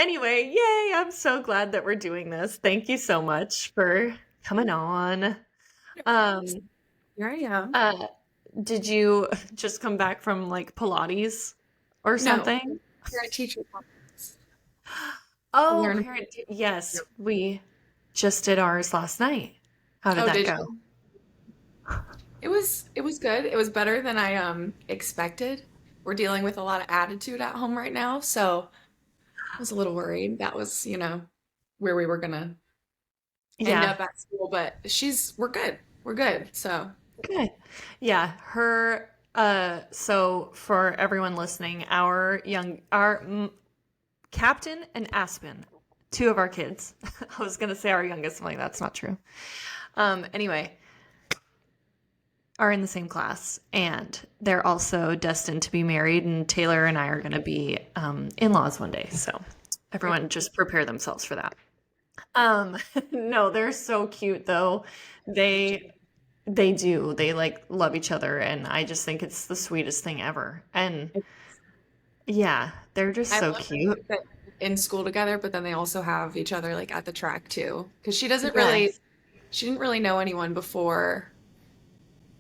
Anyway, yay, I'm so glad that we're doing this. Thank you so much for coming on. Of course. Um, Here I am. uh, did you just come back from like Pilates or No, something? you're a teacher conference. To Oh, learn. yes, we just did ours last night. How did Oh, that did go? you? It was good. It was better than I expected. We're dealing with a lot of attitude at home right now, so I was a little worried. That was, where we were gonna end Yeah, up at school, but we're good. We're good. So, good. Yeah, so for everyone listening, our Captain and Aspen, two of our kids. I was gonna say our youngest, I'm like, that's not true. Anyway, are in the same class, and they're also destined to be married. And Taylor and I are gonna be in-laws one day, so everyone just prepare themselves for that. Um, no, they're so cute though. They they do. They like love each other, and I just think it's the sweetest thing ever. And yeah, they're just I so love cute. that in school together, but then they also have each other like at the track too. Because Yes. she didn't really know anyone before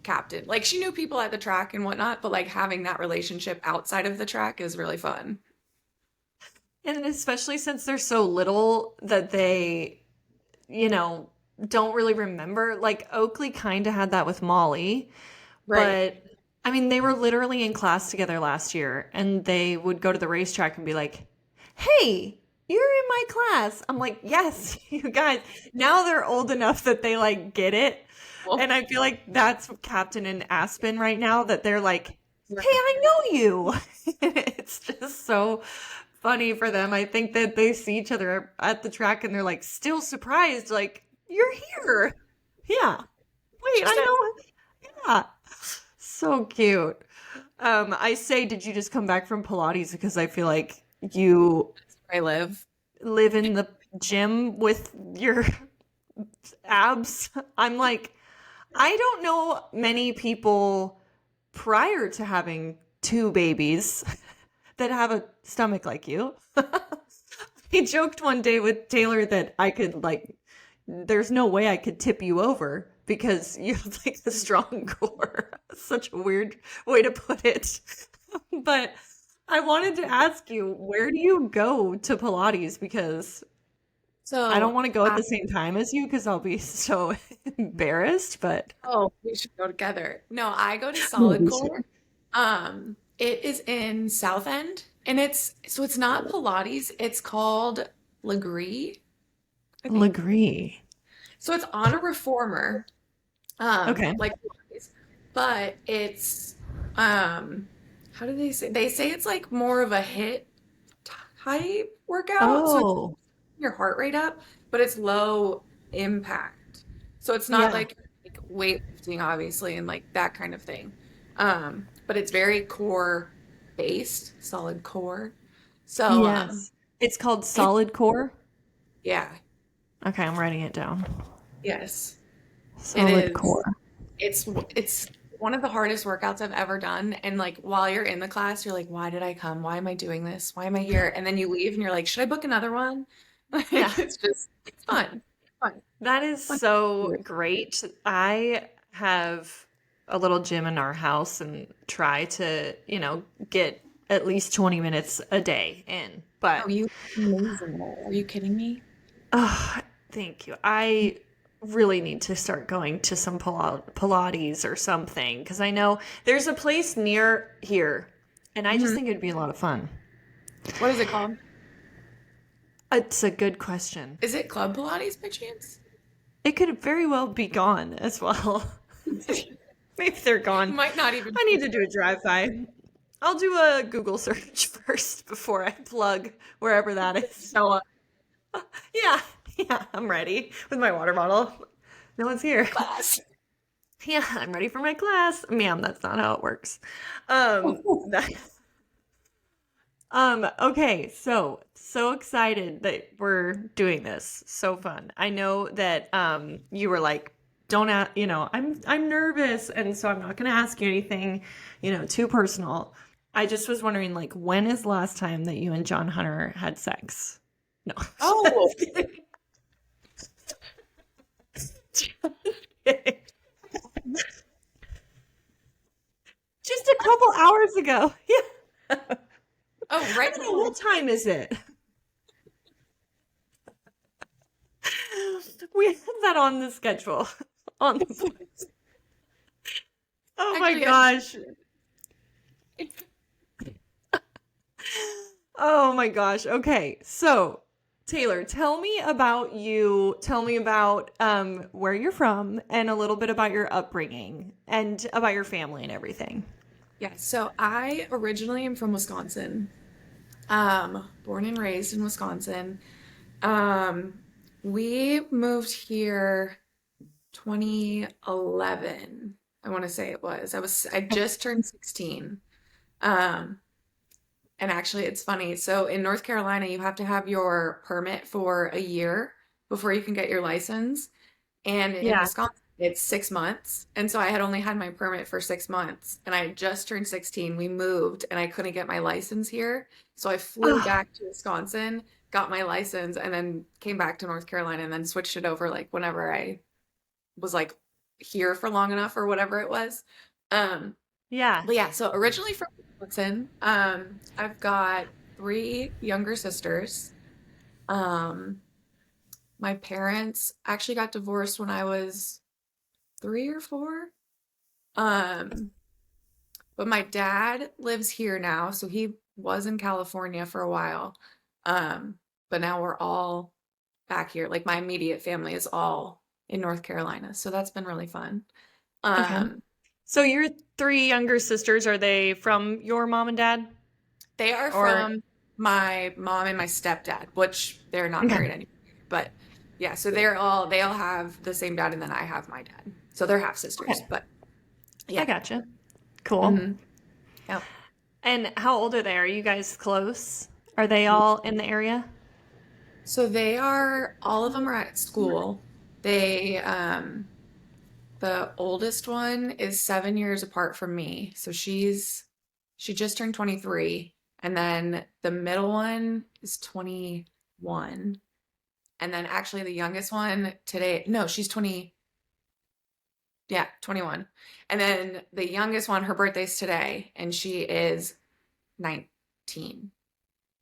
captain. Like she knew people at the track and whatnot, but like having that relationship outside of the track is really fun. And especially since they're so little that they, you know, don't really remember. Like Oakley kind of had that with Molly, Right. but I mean, they were literally in class together last year and they would go to the racetrack and be like, "Hey, you're in my class." I'm like, "Yes, you guys." Now they're old enough that they like get it. Well, And I feel like that's Captain and Aspen right now that they're like, "Hey, right. I know you." It's just so funny for them. I think that they see each other at the track and they're like still surprised, like, "You're here." Yeah. Wait, She I says, know. Yeah. So cute. I say, did you just come back from Pilates? Because I feel like you "Where I live." live in the gym with your abs. I'm like, I don't know many people prior to having two babies that have a stomach like you. I joked one day with Taylor that I could like, there's no way I could tip you over because you have like a strong core. Such a weird way to put it. But I wanted to ask you, where do you go to Pilates? Because I don't So, want to go at I, the same time as you because I'll be so embarrassed, but oh, we should go together. No, I go to yeah, Solid we should. Core. It is in South End, and it's not Pilates. It's called Legree, I think. Legree. So it's on a reformer, Okay. like Pilates, but it's um, how do they say? They say it's like more of a hit type workout. So it's Oh, your heart rate up, but it's low impact. So it's not yeah. like weightlifting, obviously, and like that kind of thing. But it's very core based, solid core. So Yes. It's called it's solid core. yeah, Okay, I'm writing it down. yes, it Solid is. core. It's one of the hardest workouts I've ever done. And like while you're in the class, you're like, why did I come? Why am I doing this? Why am I here? And then you leave and you're like, should I book another one? Yeah. Like it's fun. Fun. That is Fun. so great. I have a little gym in our house and try to, get at least 20 minutes a day in. Oh, But you amazing. Are you kidding me? oh, thank you. I really need to start going to some Pilates or something because I know there's a place near here and I just Mhm. think it'd be a lot of fun. What is it called? It's a good question. Is it Club Pilates by chance? It could very well be gone as well. Maybe they're gone. Might not even I be need to do a drive-by. I'll do a Google search first before I plug wherever that is. show up Yeah, yeah, I'm ready with my water bottle. No one's here. class. Yeah, I'm ready for my class. Ma'am, that's not how it works. That, okay, so excited that we're doing this. So fun. I know that you were like, don't ask, I'm nervous, and so I'm not gonna ask you anything, too personal. I just was wondering, like, when is the last time that you and John Hunter had sex? No, Oh, just kidding. Just kidding. Just a couple hours ago. Yeah. oh, I right don't know, what now. time is it? We have that on the schedule. On the voice. Oh my Actually, gosh. Oh my gosh. Okay. So, Taylor, tell me about you. Tell me about where you're from and a little bit about your upbringing and about your family and everything. yeah. So I originally am from Wisconsin. Born and raised in Wisconsin. Um, we moved here 2011. I want to say it was. I just turned 16. Um, and actually it's funny. So in North Carolina, you have to have your permit for a year before you can get your license. And in Yeah. Wisconsin, it's 6 months. And so I had only had my permit for 6 months and I had just turned 16. We moved and I couldn't get my license here. So I flew Oh, back to Wisconsin, got my license, and then came back to North Carolina and then switched it over like whenever I was like here for long enough or whatever it was. Um, yeah. but yeah, so originally from Wisconsin, I've got three younger sisters. Um, my parents actually got divorced when I was 3 or 4. Um, but my dad lives here now, so he was in California for a while. Um, but now we're all back here. Like my immediate family is all in North Carolina, so that's been really fun. Okay. Um, So your three younger sisters, are they from your mom and dad? they are Or from my mom and my stepdad, which they're not okay. married anymore. But yeah, so they all have the same dad, and then I have my dad. So they're half sisters, Okay. but I yeah. gotcha. Cool. Hmm. Yep. And how old are they? Are you guys close? Are they all in the area? So they are, all of them are at school. They, the oldest one is 7 years apart from me. So she just turned 23. And then the middle one is 21. And then actually the youngest one today, no, she's 20, yeah, 21. And then the youngest one, her birthday's today, and she is 19.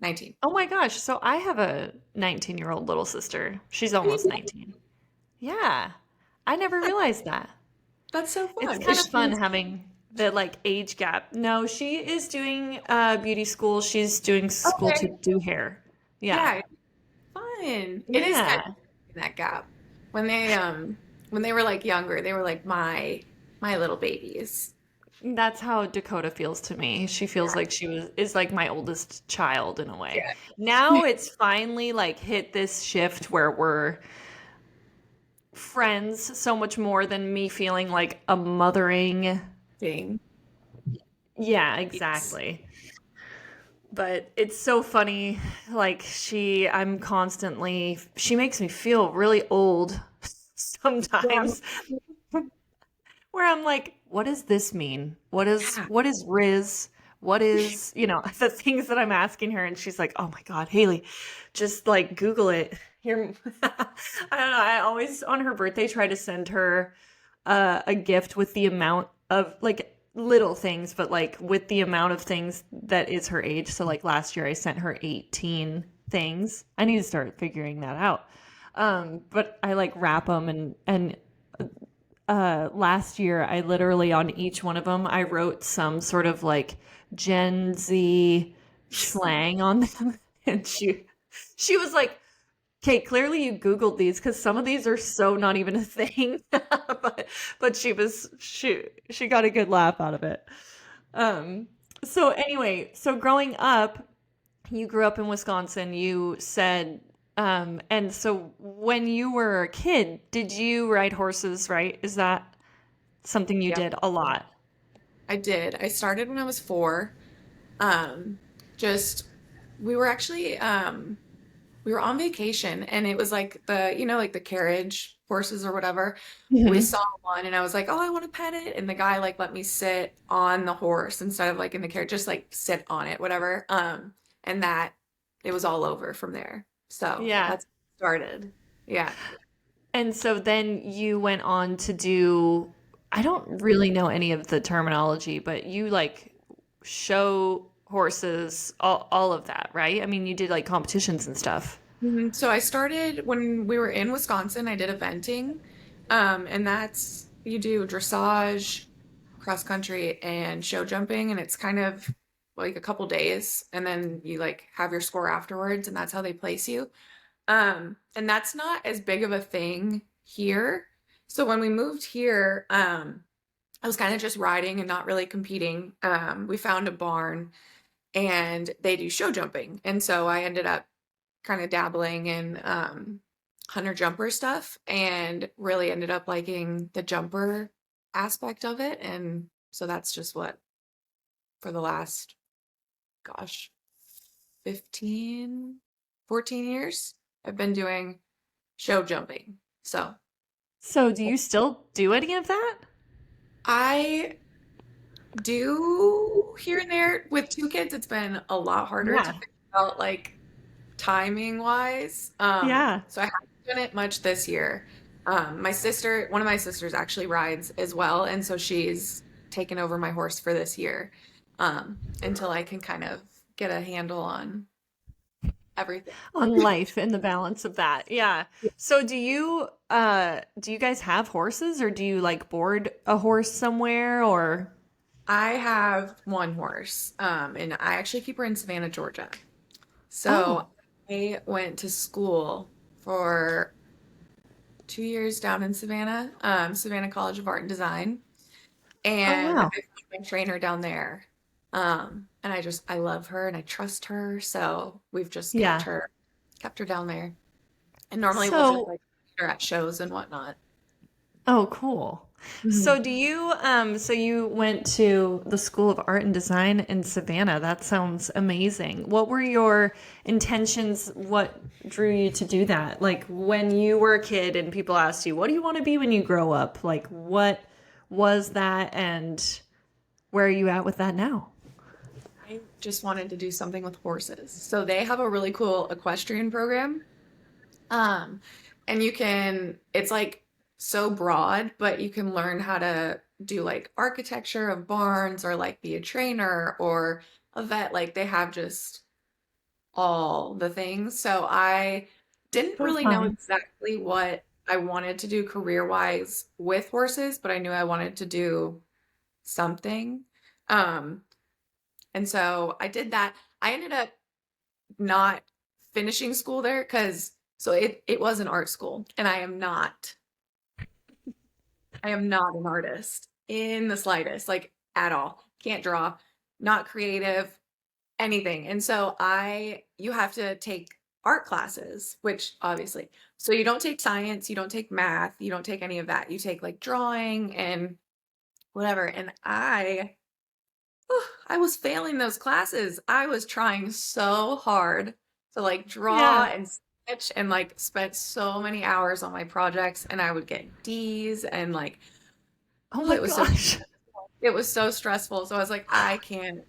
19. Oh my gosh. So I have a 19-year-old little sister. She's almost 19. Yeah. I never realized that. That's so It's fun. kind Is of fun she, having the like age gap. No, she is doing beauty school. She's doing school to okay. do hair. Yeah. Yeah, fun. It is kind Yeah. of that gap. When they were like younger, they were like my little babies. That's how Dakota feels to me. She feels Yeah. like she was is like my oldest child in a way. Yeah. Now it's finally like hit this shift where we're friends so much more than me feeling like a mothering. Thing. Yeah, Yes. exactly. But it's so funny. Like I'm constantly, she makes me feel really old Yeah. sometimes, where I'm like, what does this mean? Yeah. What is Riz? What is, the things that I'm asking her? And she's like, oh my God, Haley, just like Google it. Here, I don't know. I always on her birthday try to send her a gift with the amount of like little things, but like with the amount of things that is her age. So like last year I sent her 18 things. I need to start figuring that out. But I like wrap them and last year I literally on each one of them I wrote some sort of like Gen Z slang on them and she was like, "Okay, clearly you Googled these because some of these are so not even a thing." But she got a good laugh out of it. Um, so anyway, so growing up, you grew up in Wisconsin, you said, and so when you were a kid, did you ride horses, right? Is that something you Yep. did a lot? I did. I started when I was 4. Um, just we were actually we were on vacation and it was like like the carriage horses or whatever. We Hmm. saw one and I was like, "Oh, I want to pet it." And the guy like let me sit on the horse instead of like in the carriage, just like sit on it, whatever. And that it was all over from there. So Yeah. that's started. Yeah. And so then you went on to do, I don't really know any of the terminology, but you like show horses, all of that, right? I mean, you did like competitions and stuff. So I started when we were in Wisconsin, I did eventing. And that's you do dressage, cross country, and show jumping, and it's kind of like a couple days, and then you like have your score afterwards, and that's how they place you. And that's not as big of a thing here. So when we moved here, I was kind of just riding and not really competing. We found a barn and they do show jumping. And so I ended up kind of dabbling in hunter jumper stuff and really ended up liking the jumper aspect of it. And so that's just what for the last, gosh, 15, 14 years, I've been doing show jumping. So So do you still do any of that? I do here and there. With two kids, it's been a lot harder to Yeah. figure out like timing wise. Yeah. So I haven't done it much this year. My sister, one of my sisters actually rides as well, and so she's taken over my horse for this year, until I can kind of get a handle on everything. On life and the balance of that. Yeah. So do you guys have horses or do you like board a horse somewhere or I have one horse, and I actually keep her in Savannah, Georgia. So Oh. I went to school for 2 years down in Savannah, Savannah College of Art and Design, Oh and I wow. found my trainer down there. And I love her and I trust her, so we've just Yeah. kept her down there. And normally we'll just So like meet her at shows and whatnot. oh cool. Mhm. So do you so you went to the School of Art and Design in Savannah. That sounds amazing. What were your intentions? What drew you to do that? Like when you were a kid and people asked you, "What do you want to be when you grow up?" Like what was that and where are you at with that now? I just wanted to do something with horses. So they have a really cool equestrian program. Um, and it's like so broad, but you can learn how to do like architecture of barns or like be a trainer or a vet. Like they have just all the things. So I didn't So really know fun. exactly what I wanted to do career-wise with horses, but I knew I wanted to do something. Um, and so I did that. I ended up not finishing school there because it was an art school, and I am not an artist in the slightest, like at all. Can't draw, not creative, anything. And so you have to take art classes, which obviously, so you don't take science, you don't take math, you don't take any of that. You take like drawing and whatever. And I was failing those classes. I was trying so hard to like draw Yeah. and sketch and like spent so many hours on my projects, and I would get D's and like, Oh oh, my gosh. it was so stressful. So I was like, I can't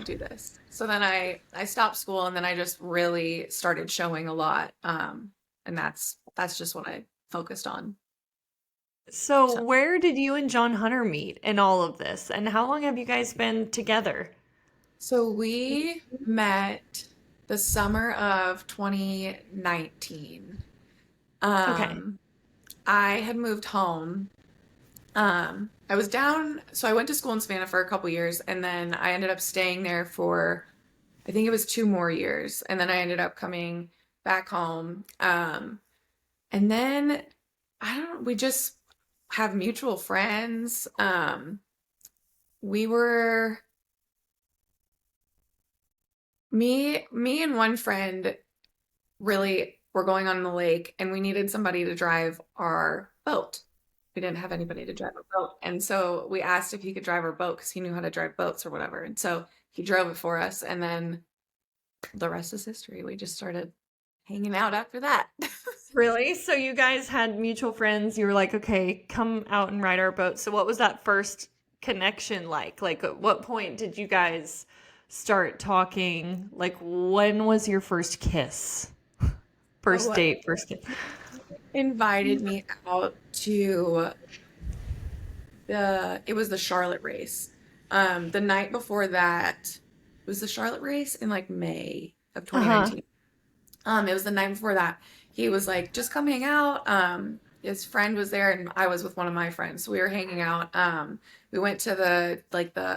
do this. So then I stopped school, and then I just really started showing a lot. And that's just what I focused on. So So where did you and John Hunter meet in all of this? And how long have you guys been together? so we met the summer of 2019. Okay. Um, I had moved home. I was down, so I went to school in Savannah for a couple years, and then I ended up staying there for, I think it was 2 more years, and then I ended up coming back home. And then I don't, we just have mutual friends. We were me and one friend really were going on the lake, and we needed somebody to drive our boat. We didn't have anybody to drive our boat. And so we asked if he could drive our boat because he knew how to drive boats or whatever. And so he drove it for us. And then the rest is history. We just started hanging out after that. Really? So you guys had mutual friends. You were like, okay, come out and ride our boat. So what was that first connection like? Like, at what point did you guys start talking? Like, when was your first kiss? So First date. invited me out to it was the Charlotte race. The night before that, it was the Charlotte race in like May of Uh-huh. 2019. It was the night before that. He was like, just come hang out. His friend was there and I was with one of my friends. So we were hanging out. We went to the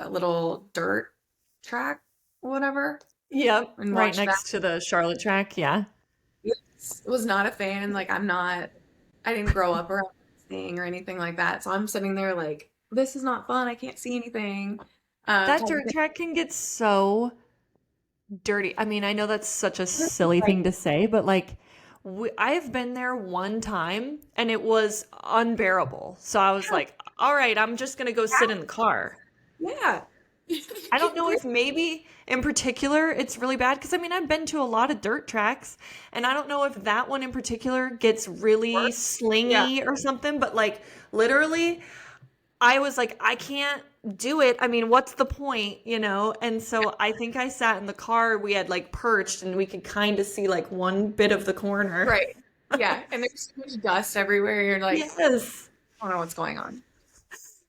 little dirt track, whatever, Yep, and right watched that. next to the Charlotte track. Yeah. Was not a fan. Like I didn't grow up around this thing or anything like that. So I'm sitting there like, this is not fun. I can't see anything. That Type of dirt thing. track can get so dirty. I mean, I know that's such a silly Like, thing to say, but like, I've been there one time and it was unbearable. So I was like, all right, I'm just gonna go sit in the car. yeah. I don't It know really, if maybe in particular it's really bad because I mean, I've been to a lot of dirt tracks and I don't know if that one in particular gets really yeah. slingy or something, but like literally I was like, I can't do it. I mean, what's the point, you know? And so I think I sat in the car. We had like perched and we could kind of see like one bit of the corner. Right. Yeah. And there's so much dust everywhere. You're like, Yes. I don't know what's going on.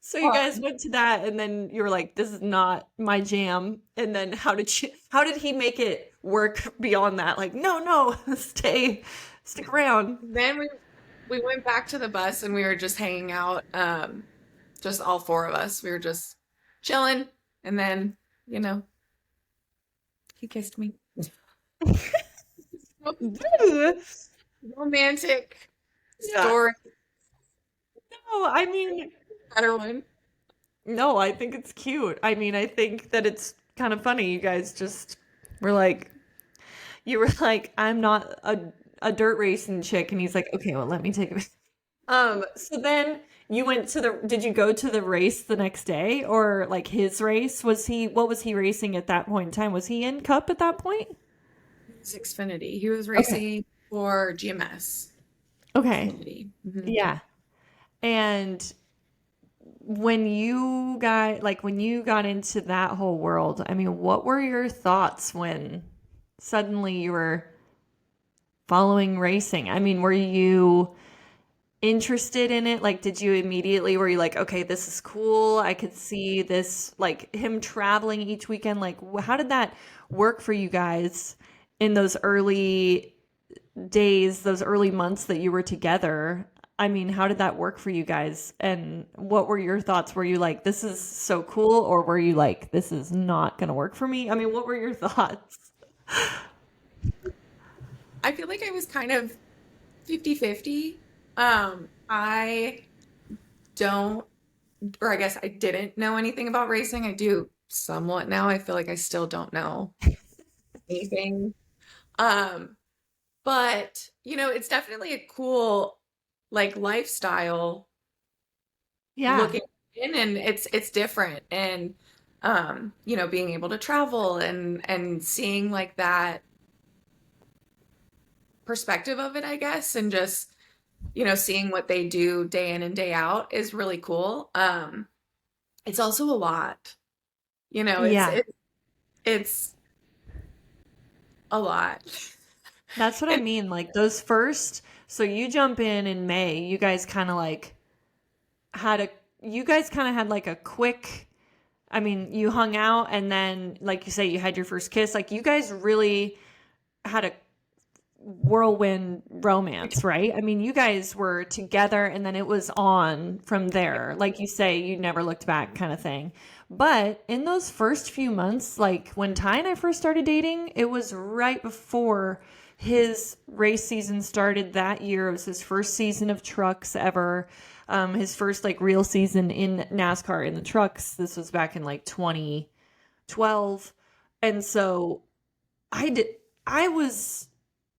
So you guys Um, went to that and then you were like, this is not my jam. And then how did he make it work beyond that? Like, no, no, stick around. then we went back to the bus and we were just hanging out. Just all four of us. We were just chilling. And then, you know, he kissed me. Romantic Yeah. story. No, I mean, Better one. no, I think it's cute. I mean, I think that it's kind of funny. You guys just were like, you were like, I'm not a dirt racing chick, and he's like, okay, well, let me take it. So then you went to did you go to the race the next day or like his race? What was he racing at that point in time? Was he in Cup at that point? It was Xfinity. He was Okay. racing for GMS. Okay. Xfinity. Hmm. Yeah. And when you got into that whole world, I mean, what were your thoughts when suddenly you were following racing? I mean, were you interested in it? Like, did you immediately, were you like, okay, this is cool. I could see this, like him traveling each weekend. Like, how did that work for you guys in those early days, those early months that you were together? I mean, how did that work for you guys? And what were your thoughts? Were you like, this is so cool? Or were you like, this is not going to work for me? I mean, what were your thoughts? I feel like I was kind of 50-50. I don't, or I guess I didn't know anything about racing. I do somewhat now. I feel like I still don't know anything. Um, but it's definitely a cool like lifestyle Yeah. looking in, and it's different. And being able to travel and seeing like that perspective of it, I guess, and just seeing what they do day in and day out is really cool. It's also a lot. You know, it's Yeah. it, it's a lot. That's what I And mean. Like those first, so you jump in May, you guys kind of like had a, you guys kind of had like a quick, I mean, you hung out and then, like you say, you had your first kiss. Like you guys really had a whirlwind romance, right? I mean, you guys were together and then it was on from there. Like you say, you never looked back kind of thing. But in those first few months, like when Ty and I first started dating, it was right before his race season started that year. It was his first season of trucks ever. His first like real season in NASCAR in the trucks. This was back in like 2012. And so I did I was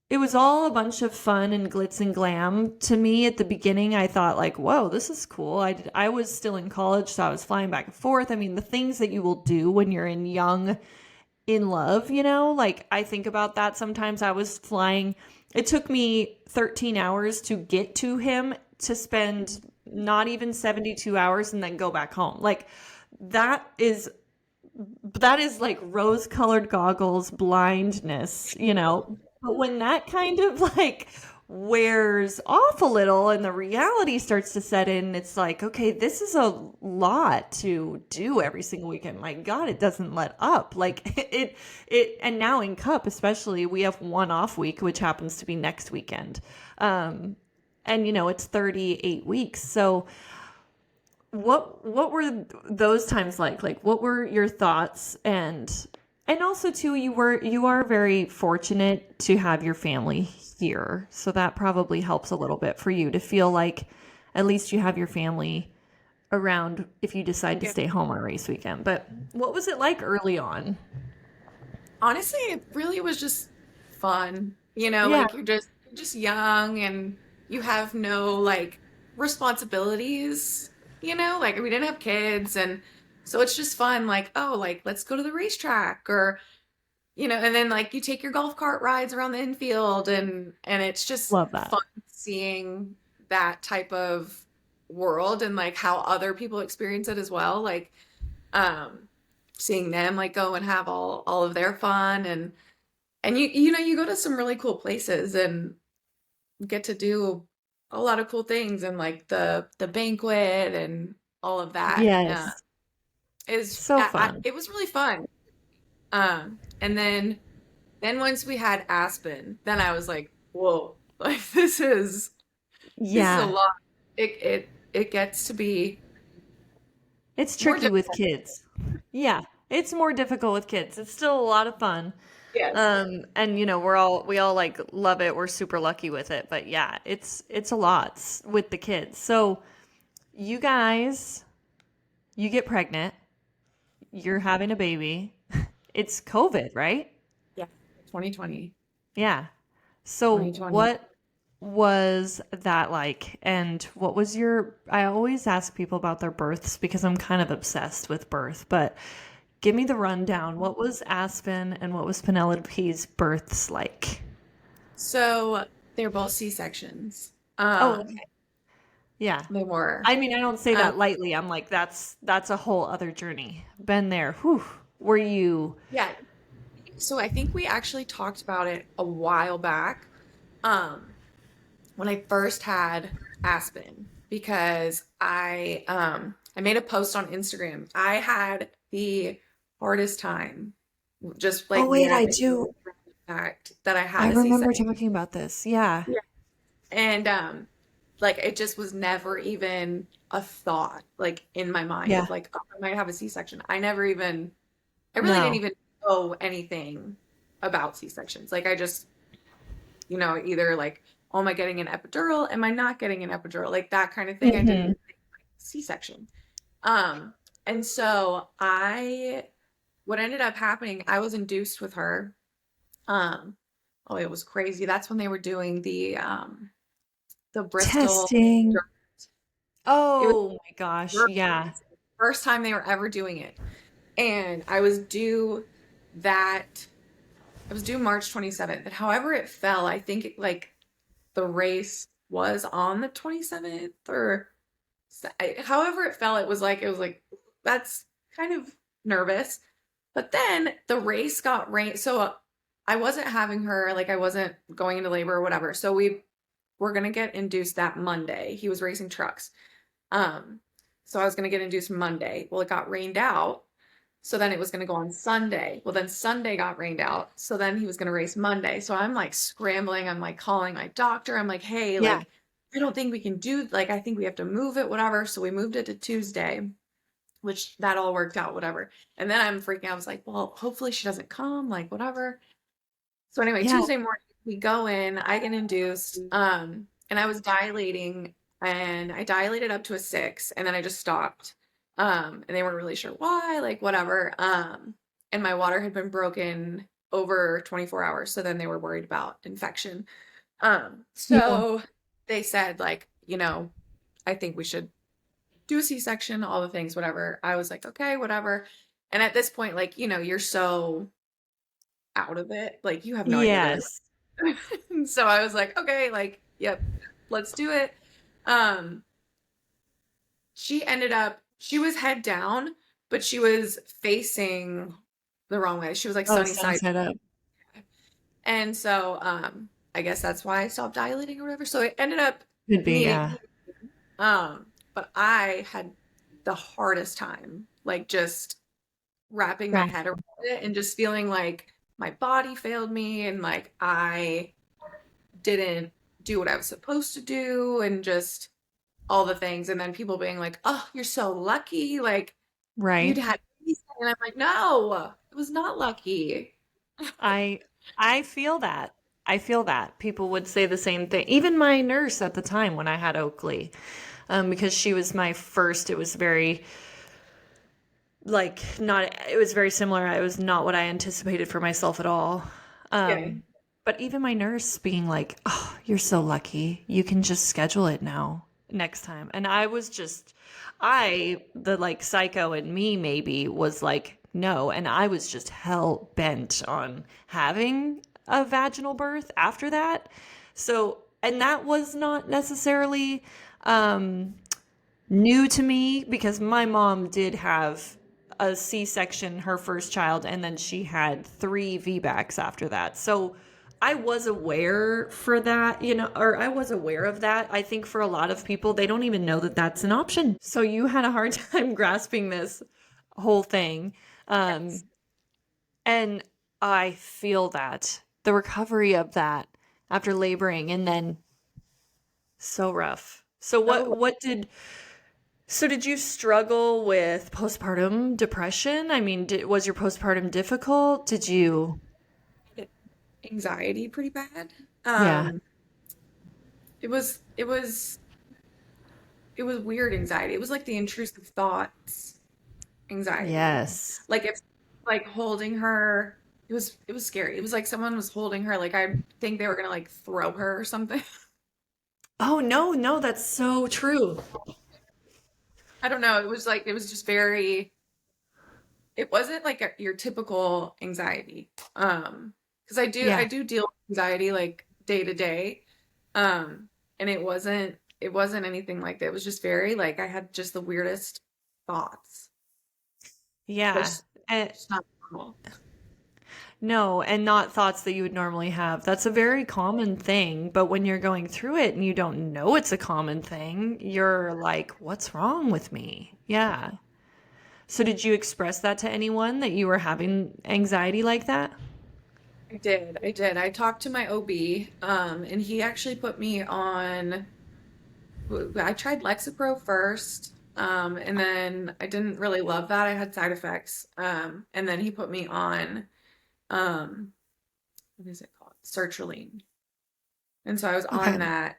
it was all a bunch of fun and glitz and glam to me at the beginning. I thought like, whoa, this is cool. I was still in college, so I was flying back and forth. I mean, the things that you will do when you're in love, like I think about that sometimes. I was flying. It took me 13 hours to get to him to spend not even 72 hours and then go back home. Like that is that is like rose-colored goggles blindness. But when that kind of like wears off a little and the reality starts to set in, it's like, okay, this is a lot to do every single weekend. My God, it doesn't let up. Like and now in Cup, especially, we have one off week, which happens to be next weekend. And it's 38 weeks. So what were those times like? Like, what were your thoughts? And also too, you are very fortunate to have your family here, so that probably helps a little bit for you to feel like at least you have your family around if you decide to Yeah. stay home on race weekend. But what was it like early on? Honestly, it really was just fun. Yeah, Like you're just young and you have no like responsibilities, like we didn't have kids and so it's just fun like, oh, like let's go to the racetrack or and then like you take your golf cart rides around the infield and it's just love that. fun seeing that type of world and like how other people experience it as well. Like um seeing them like go and have all of their fun and you go to some really cool places and get to do a lot of cool things and like the banquet and all of that Yes, so fun. it was really fun. And then once we had Aspen, then I was like, whoa, like this is a Yeah, lot. It gets to be it's more tricky with difficult. kids. Yeah, it's more difficult with kids. It's still a lot of fun. Yes. And we all like love it. We're super lucky with it. But yeah, it's a lot with the kids. So you guys, you get pregnant, you're having a baby. It's COVID, right? Yeah. 2020. Yeah. So 2020. what was that like? And what was I always ask people about their births because I'm kind of obsessed with birth, but give me the rundown. What was Aspen and what was Penelope's births like? So they're both C-sections. Oh, yeah. They were. I mean, I don't say Um, that lightly. I'm like, that's a whole other journey. Been there. Whew. Were you? yeah. So I think we actually talked about it a while back, um, when I first had Aspen, because I made a post on Instagram. I had the hardest time just Oh like wait, I navigating do. the fact that I I had a remember C-section. talking about this. Yeah. Yeah. And like it just was never even a thought like in my mind Yeah. of like, oh, I might have a C-section. I really didn't No. even know anything about C-sections. Like I just, either like, oh, am I getting an epidural? Am I not getting an epidural? Like that kind of thing. I didn't Hmm. even think like C-section. Um, and so what ended up happening, I was induced with her. Um, oh, it was crazy. That's when they were doing the Bristol. Testing. It was Oh my gosh. the Yeah. first time they were ever doing it. And that I was due March 27th. And however it fell, I think like the race was on the 27th or however it fell, it was like that's kind of nervous. But then the race got rain. So I wasn't having her, like I wasn't going into labor or whatever. So we were gonna get induced that Monday. He was racing trucks. Um, so I was gonna get induced Monday. Well, it got rained out. So then it was gonna go on Sunday. Well, then Sunday got rained out. So then he was gonna race Monday. So I'm like scrambling. I'm like calling my doctor. I'm like, hey, Yeah. like, I don't think we can do like I think we have to move it, whatever. So we moved it to Tuesday, which that all worked out, whatever. And then I'm freaking out. I was like, well, hopefully she doesn't come, like whatever. So anyway, Yeah. Tuesday morning we go in, I get induced, and I was dilating and I dilated up to a 6 and then I just stopped. And they weren't really sure why, like whatever. And my water had been broken over 24 hours, so then they were worried about infection. Yeah. So they said like, I think we should do a C-section, all the things, whatever. I was like, okay, whatever. And at this point, like, you're so out of it, like you have no idea what you're Yes. and so I was like, okay, like, yep, let's do it. Um, she was head down, but she was facing the wrong way. She was like Oh, sunny sunny side. side up. And so I guess that's why I stopped dilating or whatever. So it ended up Could be, needing yeah. but I had the hardest time like just wrapping my Right. head around it and just feeling like my body failed me and like I didn't do what I was supposed to do and just all the things. And then people being like, "Oh, you're so lucky. Like you'd Right. had peace." And I'm like, "No, it was not lucky." I I feel that. I feel that. People would say the same thing. Even my nurse at the time when I had Oakley, because she was my first, it was very like not it was very similar. It was not what I anticipated for myself at all. Yeah. But even my nurse being like, "Oh, you're so lucky. You can just schedule it now next time." And I was just the like psycho in me maybe was like, "No." And I was just hell bent on having a vaginal birth after that. So, and that was not necessarily um new to me because my mom did have a C-section, her first child, and then she had three VBACs after that. So I was aware for that, or I was aware of that. I think for a lot of people, they don't even know that that's an option. So you had a hard time grasping this whole thing. Um, Yes. and I feel that the recovery of that after laboring and then so rough. So So did you struggle with postpartum depression? I mean, was your postpartum difficult? Did you? anxiety pretty bad. Yeah. Um, it was it was weird anxiety. It was like the intrusive thoughts anxiety. Yes. Like if like holding her, it was scary. It was like someone was holding her, like I think they were gonna like throw her or something. Oh, no, no, that's so true. I don't know. It was like it was just very it wasn't like your typical anxiety. Because I Yeah. do deal with anxiety like day to day. Um, and it wasn't anything like that. It was just very like I had just the weirdest thoughts. Yeah. Just And, just not normal. no, and not thoughts that you would normally have. That's a very common thing, but when you're going through it and you don't know it's a common thing, you're like, what's wrong with me? Yeah. So did you express that to anyone that you were having anxiety like that? I did. I did. I talked to my OB, and he actually put me on. I tried Lexapro first, and then I didn't really love that. I had side effects. And then he put me on, um, what is it called? Sertraline. And so I was on Okay. that.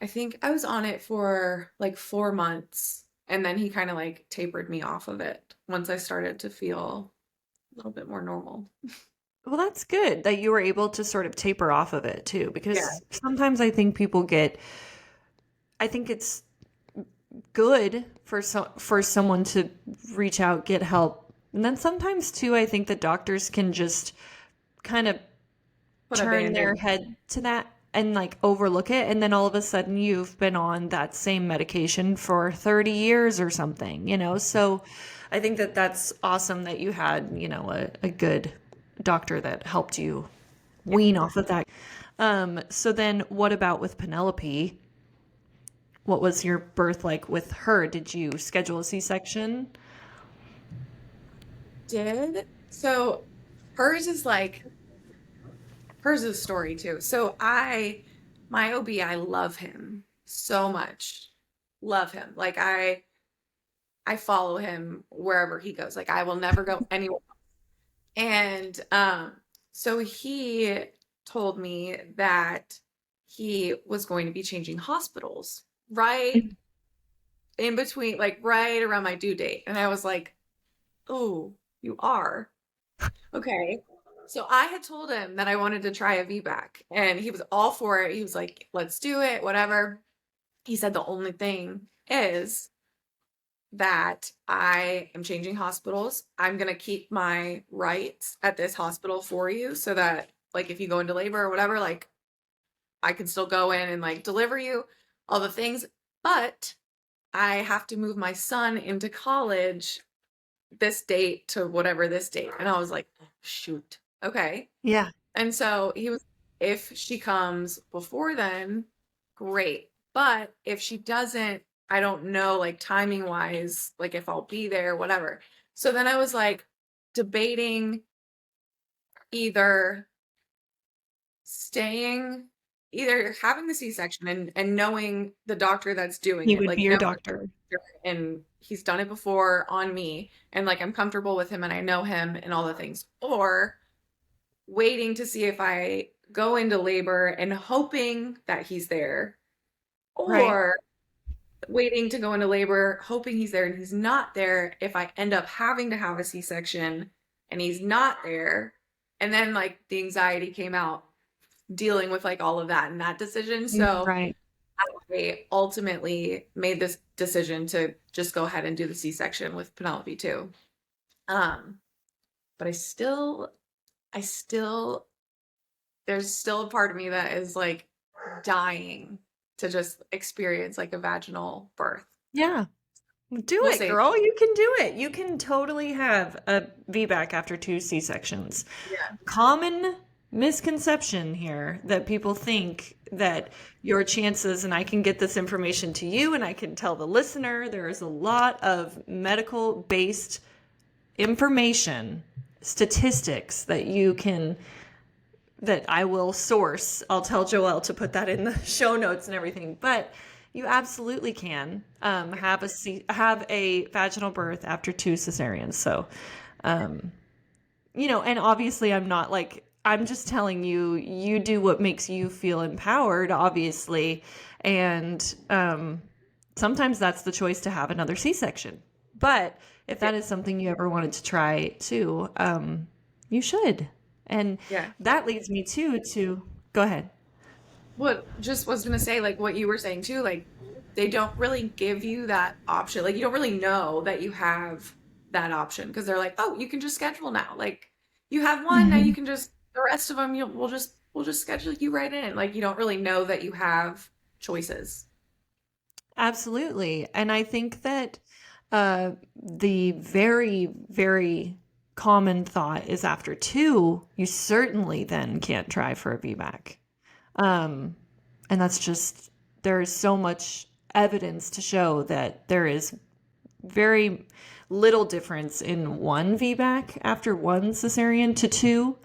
I think I was on it for like 4 months, and then he kind of like tapered me off of it once I started to feel a little bit more normal. Well, that's good that you were able to sort of taper off of it too, Yeah. because sometimes I think it's good for for someone to reach out, get help. And then sometimes too, I think that doctors can just kind of Put a turn band-aid. their head to that and like overlook it. And then all of a sudden you've been on that same medication for 30 years or something, So I think that that's awesome that you had, a good doctor that helped you Yeah. wean off of that. So then what about with Penelope? What was your birth like with her? Did you schedule a C-section? Did so hers is like hers is a story too. So my OB, I love him so much. Love him. Like I follow him wherever he goes. Like I will never go anywhere. And so he told me that he was going to be changing hospitals right in between, like right around my due date. And I was like, "Oh, you are." Okay. So I had told him that I wanted to try a VBAC and he was all for it. He was like, let's do it, whatever. He said the only thing is that I am changing hospitals. I'm going to keep my rights at this hospital for you so that like if you go into labor or whatever, like I can still go in and like deliver you all the things, but I have to move my son into college this date to whatever this date. And I was like, shoot. Okay. Yeah. And so he was, if she comes before then, great. But if she doesn't, I don't know, like timing wise, like if I'll be there, whatever. So then I was like debating either staying, either having the C-section and knowing the doctor that's doing He it, would like be your knowing doctor. and he's done it before on me and like I'm comfortable with him and I know him and all the things, or waiting to see if I go into labor and hoping that he's there, Right. or waiting to go into labor, hoping he's there and he's not there if I end up having to have a C-section and he's not there. And then like the anxiety came out dealing with like all of that and that decision. So Right. I ultimately made this decision to just go ahead and do the C-section with Penelope too. Um, but I still there's still a part of me that is like dying to just experience like a vaginal birth. Yeah. Do We'll it, see. girl. You can do it. You can totally have a VBAC after 2 C-sections. Yeah. Common misconception here that people think that your chances, and I can get this information to you and I can tell the listener, there is a lot of medical based information, statistics that I will source. I'll tell Joelle to put that in the show notes and everything. But you absolutely can have a vaginal birth after 2 cesareans. So, um, and obviously I'm not like, I'm just telling you, you do what makes you feel empowered, obviously. And sometimes that's the choice to have another C-section. But if that is something you ever wanted to try too, you should. And Yeah. that leads me to go ahead. What just was gonna say, like what you were saying too, like they don't really give you that option. Like you don't really know that you have that option because they're like, oh, you can just schedule now. Like you have one, now you Mhm. can just the rest of them we'll just schedule you right in. Like you don't really know that you have choices. Absolutely. And I think that the very, very common thought is after 2, you certainly then can't try for a VBAC. Um, and that's just, there is so much evidence to show that there is very little difference in one VBAC after 1 cesarean to 2.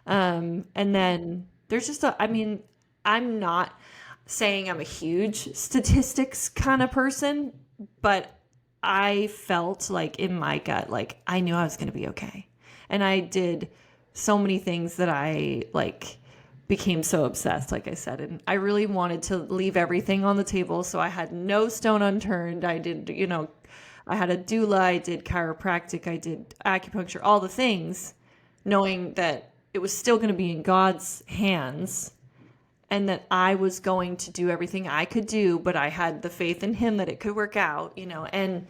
And then there's just I mean, I'm not saying I'm a huge statistics kind of person, but I felt like in my gut, like I knew I was going to be okay. And I did so many things that I like became so obsessed, like I said. And I really wanted to leave everything on the table. So I had no stone unturned. I did, I had a doula, I did chiropractic, I did acupuncture, all the things, knowing that it was still going to be in God's hands and that I was going to do everything I could do, but I had the faith in him that it could work out, and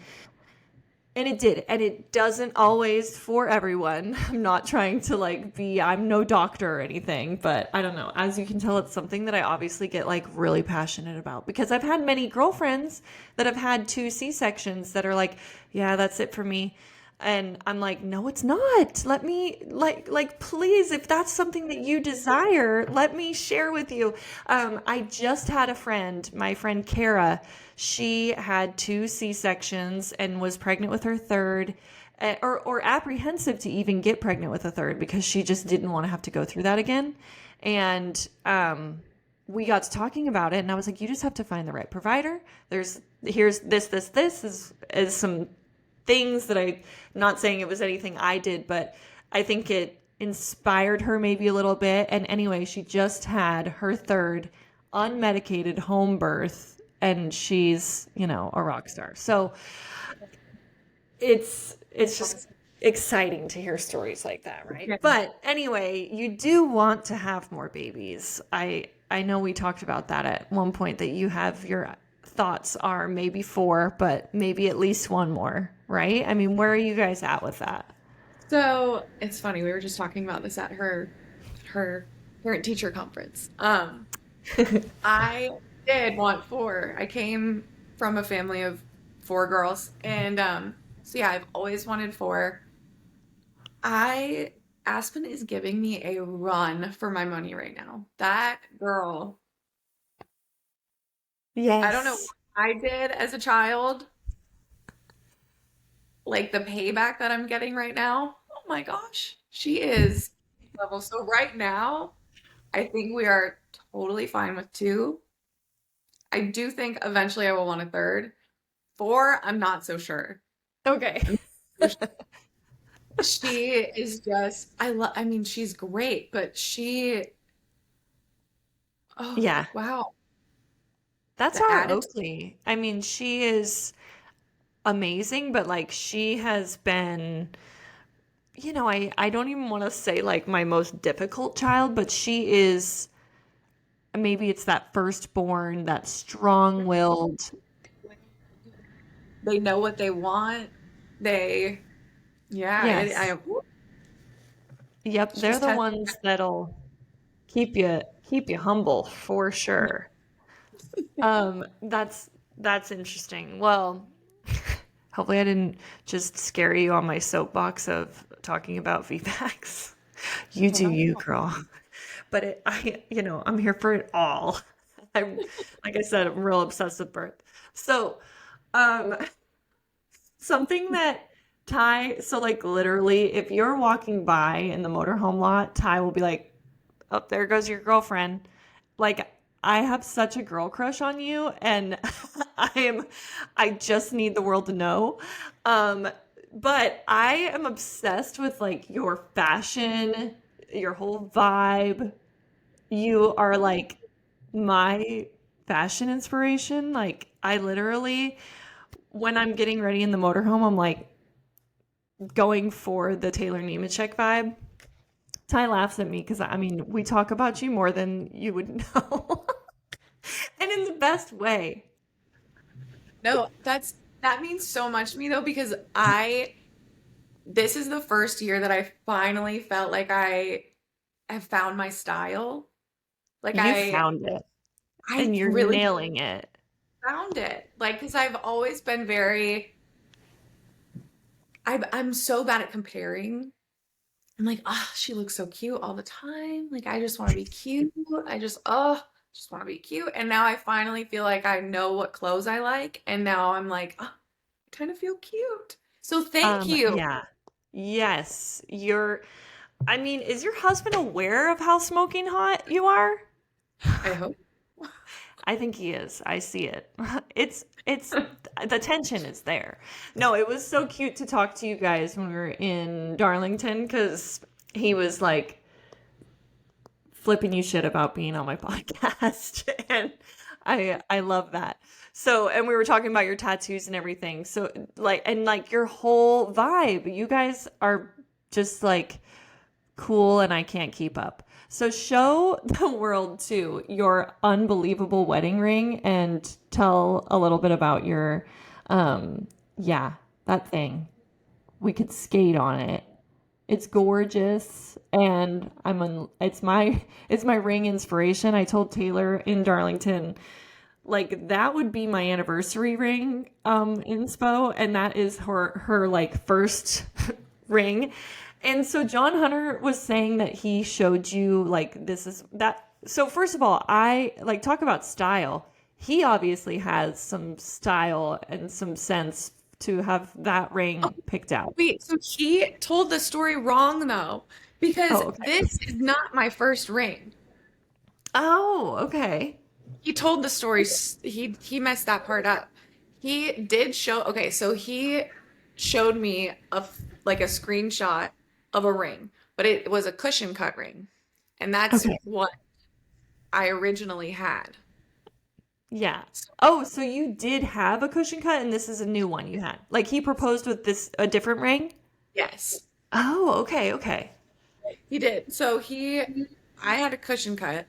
it did. And it doesn't always for everyone. I'm not trying to I'm no doctor or anything, but I don't know. As you can tell, it's something that I obviously get like really passionate about because I've had many girlfriends that have had 2 C-sections that are like, yeah, that's it for me. And I'm like, no, it's not. Let me please, if that's something that you desire, let me share with you. I just had a friend, my friend Kara. She had 2 C-sections and was pregnant with her third, or apprehensive to even get pregnant with a third because she just didn't want to have to go through that again. And we got to talking about it, and I was like, you just have to find the right provider. Here's this is some things that not saying it was anything I did, but I think it inspired her maybe a little bit. And anyway, she just had her third unmedicated home birth and she's, a rock star. So it's just Awesome. exciting to hear stories like that, right? Yeah. But anyway, you do want to have more babies. I know we talked about that at one point that you have your thoughts are maybe 4, but maybe at least one more, right? I mean, where are you guys at with that? So it's funny, we were just talking about this at her parent teacher conference. I did want 4. I came from a family of 4 girls, and so yeah, I've always wanted 4. I Aspen is giving me a run for my money right now. That girl, I don't know what Yes. I did as a child, like the payback that I'm getting right now. Oh my gosh, she is level. So right now, I think we are totally fine with two. I do think eventually I will want a third. Four, I'm not so sure. Okay. I'm not so sure. She is just, I mean, she's great, but oh, Yeah. wow, That's the our attitude. Oakley. I mean, she is amazing, but like she has been, I don't even want to say like my most difficult child, but she is maybe it's that firstborn, that strong-willed. They know what they want. They, yeah, Yes. Yep, they're she's the 10. ones that'll keep you humble for sure. That's interesting. Well, hopefully I didn't just scare you on my soapbox of talking about VBACs. You do you, girl. But I'm here for it all. I'm, like I said, I'm real obsessed with birth. So, um, something that so like literally, if you're walking by in the motorhome lot, Ty will be like, "Oh, there goes your girlfriend." Like, I have such a girl crush on you, and I just need the world to know. Um, but I am obsessed with like your fashion, your whole vibe. You are like my fashion inspiration. Like, I literally, when I'm getting ready in the motorhome, I'm like going for the Taylor Nemechek vibe. Ty laughs at me because I mean, we talk about you more than you would know. And in the best way. No, that means so much to me though, because this is the first year that I finally felt like I have found my style. Like You found it I and you're really nailing it. found it. Like, because I've always been I'm so bad at comparing. I'm like, oh, she looks so cute all the time. Like, I just want to be cute. Just want to be cute. And now I finally feel like I know what clothes I like. And now I'm like, oh, I kind of feel cute. So thank you. Yeah. Yes. I mean, is your husband aware of how smoking hot you are? I hope. I think he is. I see it. It's the tension is there. No, it was so cute to talk to you guys when we were in Darlington because he was like flipping you shit about being on my podcast, and I love that. So, and we were talking about your tattoos and everything. So, like your whole vibe. You guys are just like cool, and I can't keep up. So show the world too your unbelievable wedding ring and tell a little bit about your yeah, that thing. We could skate on it. It's gorgeous and it's my ring inspiration. I told Taylor in Darlington like that would be my anniversary ring inspo, and that is her like first ring. And so John Hunter was saying that he showed you like this is that. So first of all, I like talk about style. He obviously has some style and some sense to have that ring picked out. Wait, so he told the story wrong though, because Oh, okay. this is not my first ring. Oh, okay. He told the story, he messed that part up. He did show, okay, so he showed me like a screenshot of a ring, but it was a cushion cut ring. And that's Okay. what I originally had. Yeah. So, Oh, so you did have a cushion cut and this is a new one you had. Like he proposed with this a different ring? yes, Oh, okay, okay. he did. I had a cushion cut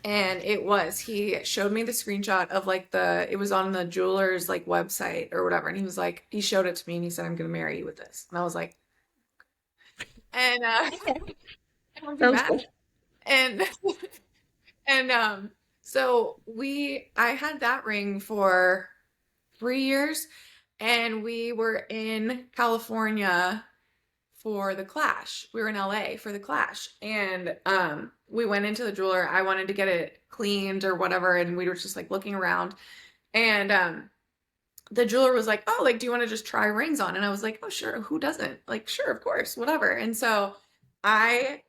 and he showed me the screenshot of like it was on the jeweler's like website or whatever. And he showed it to me and he said, I'm going to marry you with this. And I was like, and, Okay. I don't be Sounds mad. good. And, and, I had that ring for 3 years and we were in California for the Clash. We were in LA for the Clash, and we went into the jeweler. I wanted to get it cleaned or whatever, and we were just like looking around, and the jeweler was like, "Oh, like, do you want to just try rings on?" And I was like, "Oh, sure. Who doesn't? Like, sure, of course, whatever." And so I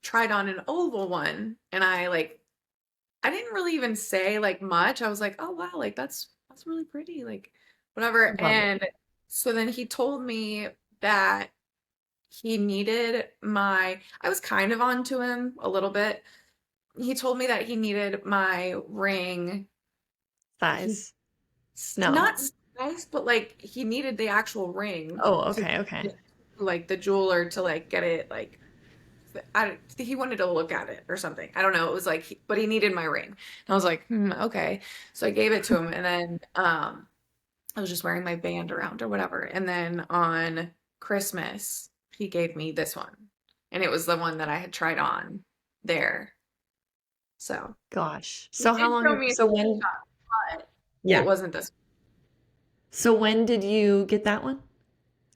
tried on an oval one, and I didn't really even say like much. I was like, "Oh wow, like that's really pretty, like whatever." Love it. And so then he told me that he needed I was kind of on to him a little bit. He told me that he needed my ring. He Size. No. not size, but like he needed the actual ring Oh, to okay, okay. like the jeweler to like get it like he wanted to look at it or something. I don't know. It was like, but he needed my ring. And I was like, okay. So I gave it to him, and then I was just wearing my band around or whatever. And then on Christmas, he gave me this one, and it was the one that I had tried on there. So Gosh. he So how did show long, me a so when, screenshot, but it yeah. wasn't this So when did you get that one?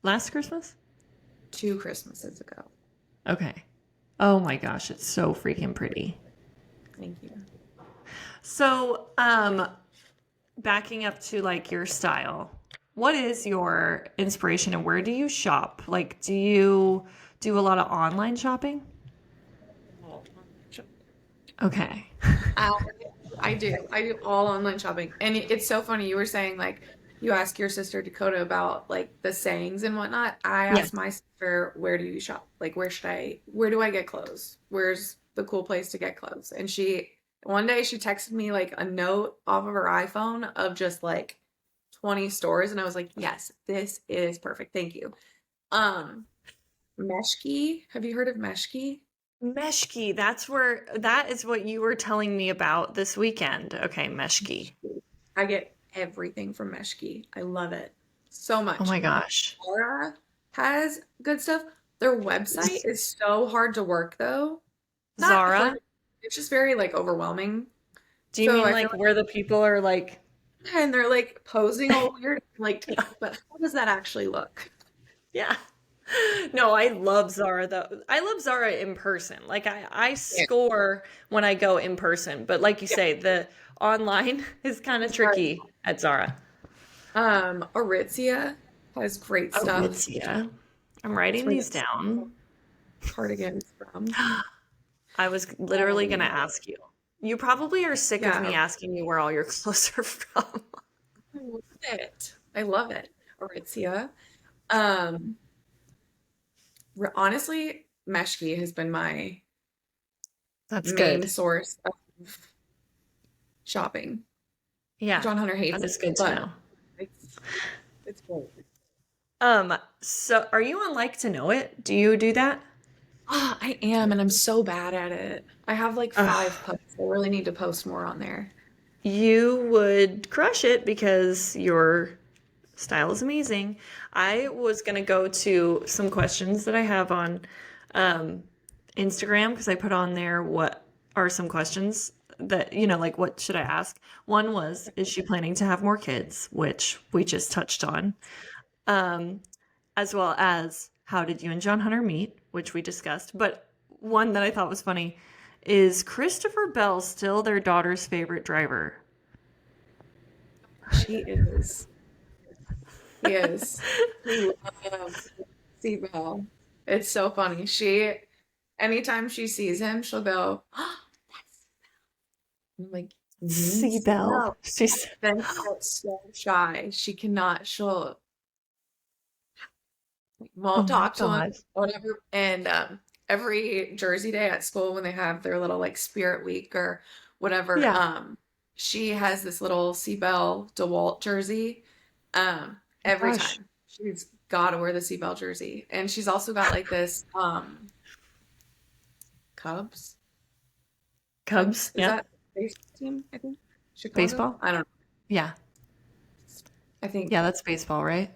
Last Christmas? 2 Christmases ago. Okay. Oh my gosh, it's so freaking pretty. Thank you. So, backing up to like your style, what is your inspiration and where do you shop? Like, do you do a lot of online shopping? Okay. I, I do. I do all online shopping. And it's so funny. You were saying like you ask your sister Dakota about like the sayings and whatnot. I Yeah. asked my sister, where do you shop? Like where do I get clothes? Where's the cool place to get clothes? And one day she texted me like a note off of her iPhone of just like 20 stores. And I was like, yes, this is perfect. Thank you. Um, Meshki. Have you heard of Meshki? Meshki, that is what you were telling me about this weekend. Okay, Meshki. I get everything from Meshki. I love it so Oh much. my gosh. Zara has good stuff. Their website Z- is so hard to work though. Not hard, Zara? it's just very like overwhelming. Do you So mean I feel like where the people are like, like and they're like posing all weird, like, but how does that actually look? yeah. No, I love Zara though. I love Zara in person. Like I Yeah. score when I go in person, but like you Yeah. say, the online is kind of It's hard. tricky at Zara. Aritzia has great stuff. Aritzia. I'm That's writing where these this down. cardigan is from. I was literally gonna Um, ask you. You probably are sick of yeah, me asking you where all your clothes are from. I love it. I love it. Aritzia. Um, honestly, Meshki has been my That's main good. source of shopping. Yeah, John Hunter that hates it, is good to but know. it's it's great. So are you on Like to Know It? Do you do that? Ah, I am, and I'm so bad at it. I have like five Ugh. posts. I really need to post more on there. You would crush it because your style is amazing. I was gonna go to some questions that I have on um, Instagram because I put on there what are some questions that, like what should I ask? One was, is she planning to have more kids? Which we just touched on. Um, as well as how did you and John Hunter meet, which we discussed. But one that I thought was funny is Christopher Bell still their daughter's favorite driver? She is. He is. He loves Seabell. It's so funny. Anytime she sees him, she'll go, oh, I'm like, See yes. Bell. No. She's Then she gets so shy. She'll oh won't my talk to him, God. whatever. And every Jersey Day at school when they have their little like spirit week or whatever, Yeah. she has this little Seabell DeWalt jersey. Every Gosh. time. She's gotta wear the Seabell jersey. And she's also got like this Cubs. Cubs. Is Yeah. that baseball team, I think? Chicago? Baseball. I don't know. Yeah. I think Yeah, that's baseball, right?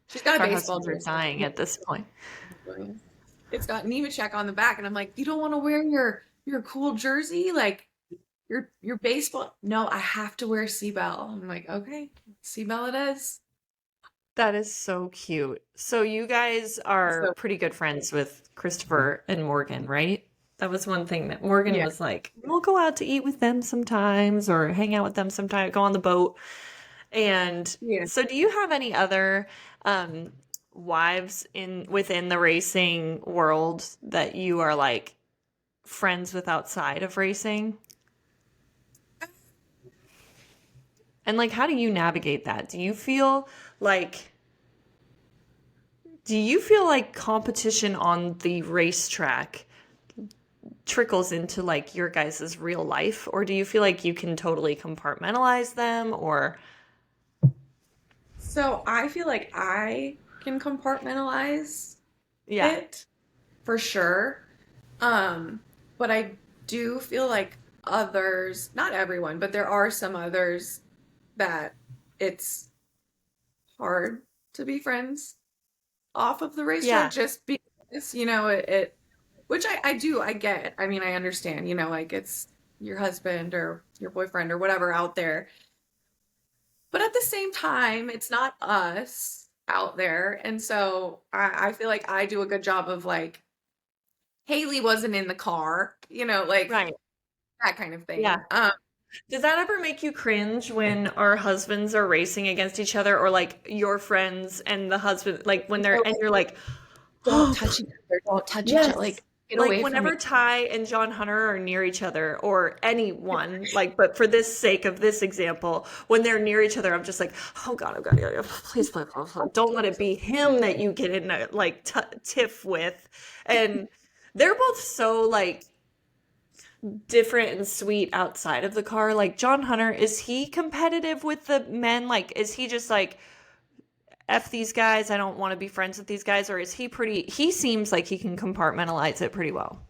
she's got a Our baseball husbands are jersey. dying at this point. It's got Nemechek on the back, and I'm like, you don't want to wear your cool jersey, like your baseball. No, I have to wear Seabell. I'm like, okay, Seabell it is. That is so cute. So you guys are So pretty good friends with Christopher and Morgan, right? That was one thing that Morgan yeah, was like, we'll go out to eat with them sometimes or hang out with them sometime, go on the boat. And yeah. so do you have any other um wives in within the racing world that you are like friends with outside of racing? And like how do you navigate that? Like do you feel like competition on the racetrack trickles into like your guys' real life, or do you feel like you can totally compartmentalize them or So I feel like I can compartmentalize yeah. it for sure. Um, but I do feel like others, not everyone, but there are some others that it's hard to be friends off of the racetrack Yeah. just because, which I get. I mean, I understand, like it's your husband or your boyfriend or whatever out there. But at the same time, it's not us out there. And so I feel like I do a good job of like, Haley wasn't in the car, like Right. that kind of Yeah. thing. Does that ever make you cringe when our husbands are racing against each other or like your friends and the husband like when they're and you're like, Don't "Oh, touch each other. Don't touch each other. yes." Like, get Like away from me. whenever Ty and John Hunter are near each other or anyone, like, but for this sake of this example, when they're near each other, I'm just like, oh God, please, please, please, please, don't let it be him that you get in a like tiff with. And they're both so like different and sweet outside of the car. Like John Hunter, is he competitive with the men? Like, is he just like, F these guys, I don't want to be friends with these guys? Or is he he seems like he can compartmentalize it pretty well.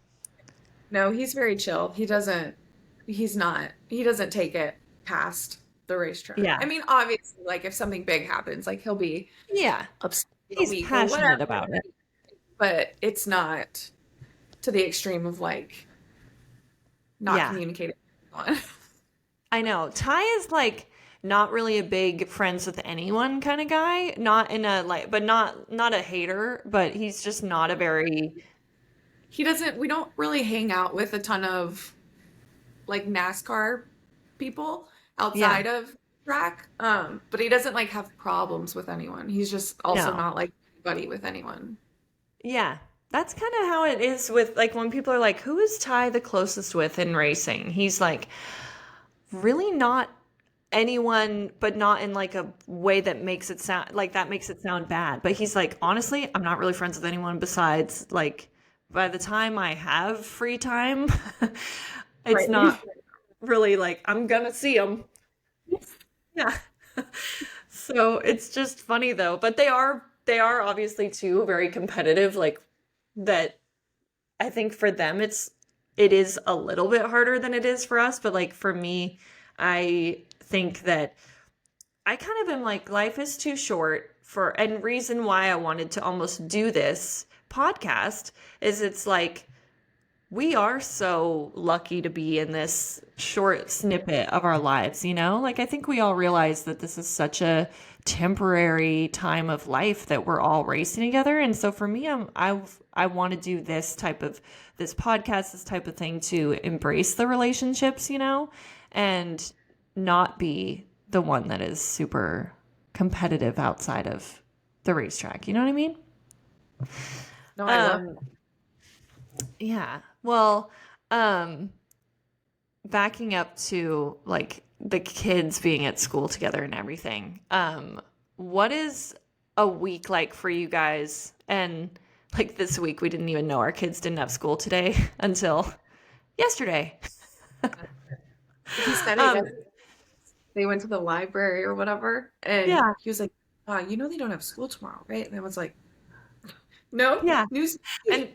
No, he's very chill. He doesn't take it past the racetrack. Yeah. I mean, obviously, like if something big happens, like he'll be Yeah. upset for a He's week or whatever, passionate about it. but it's not to the extreme of like not Yeah. communicating with anyone. I know. Ty is like not really a big friends with anyone kind of guy. Not in a like but not a hater, but he's just not a very We don't really hang out with a ton of like NASCAR people yeah. outside of track. But he doesn't like have problems with anyone. He's just also No. not like buddy with anyone. Yeah. That's kind of how it is with like when people are like, who is Ty the closest with in racing? He's like, really not anyone, but not in like a way that makes it sound like that makes it sound bad. But he's like, honestly, I'm not really friends with anyone besides like by the time I have free time, it's Right. not really like I'm gonna see them. Yeah. So it's just funny though. But they are obviously too very competitive, like that I think for them it is a little bit harder than it is for us, but like for me, I think that I kind of am like life is too short for and reason why I wanted to almost do this podcast is it's like we are so lucky to be in this short snippet of our lives, you know? Like, I think we all realize that this is such a temporary time of life that we're all racing together. And so for me, I want to do this podcast, this type of thing to embrace the relationships, you know, and not be the one that is super competitive outside of the racetrack. You know what I mean? No, I love Um, yeah. Well, um, backing up to like the kids being at school together and everything. What is a week like for you guys? And like this week, we didn't even know our kids didn't have school today until yesterday. he said it Um, yesterday. They went to the library or whatever, and yeah, he was like, they don't have school tomorrow, right? And I was like, no, yeah. news. And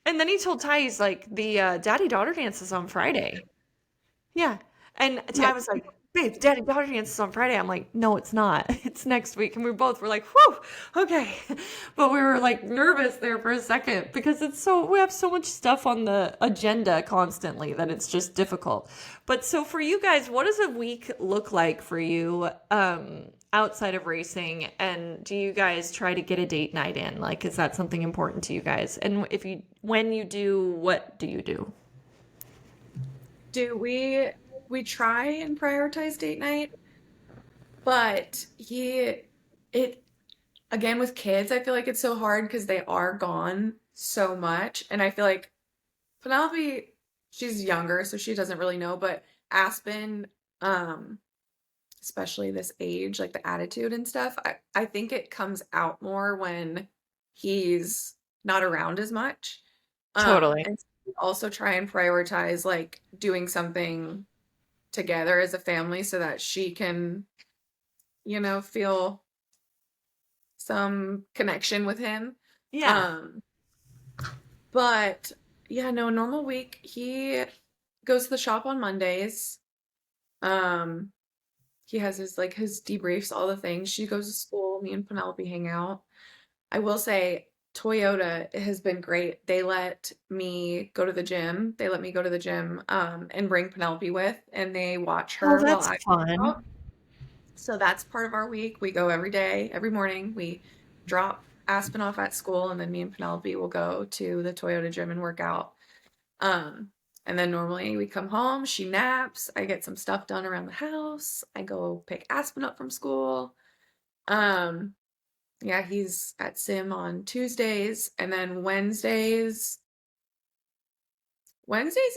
and then he told Ty, he's like, the daddy daughter dance is on Friday. Yeah. And Yeah. Ty was like, babe, daddy daughter dance is on Friday. I'm like, no, it's not. It's next week. And we both were like, whew, okay. But we were like nervous there for a second because we have so much stuff on the agenda constantly that it's just difficult. But so for you guys, what does a week look like for you? outside of racing, and do you guys try to get a date night in? Like, is that something important to you guys? And when you do, what do you do? Do we try and prioritize date night, but it again with kids, I feel like it's so hard because they are gone so much. And I feel like Penelope, she's younger, so she doesn't really know, but Aspen, um, especially this age, like the attitude and stuff, I think it comes out more when he's not around as much. Totally. And also try and prioritize like doing something together as a family so that she can, feel some connection with him. Yeah. Um, but yeah, no, normal week, he goes to the shop on Mondays. Um, he has his debriefs, all the things. She goes to school, me and Penelope hang out. I will say Toyota has been great. They let me go to the gym. They let me go to the gym and bring Penelope with, and they watch Oh, her while that's I work fun. out. So that's part of our week. We go every day, every morning. We drop Aspen off at school, and then me and Penelope will go to the Toyota gym and work out. Um, and then normally we come home, she naps, I get some stuff done around the house, I go pick Aspen up from school. Um, yeah, he's at sim on Tuesdays, and then Wednesdays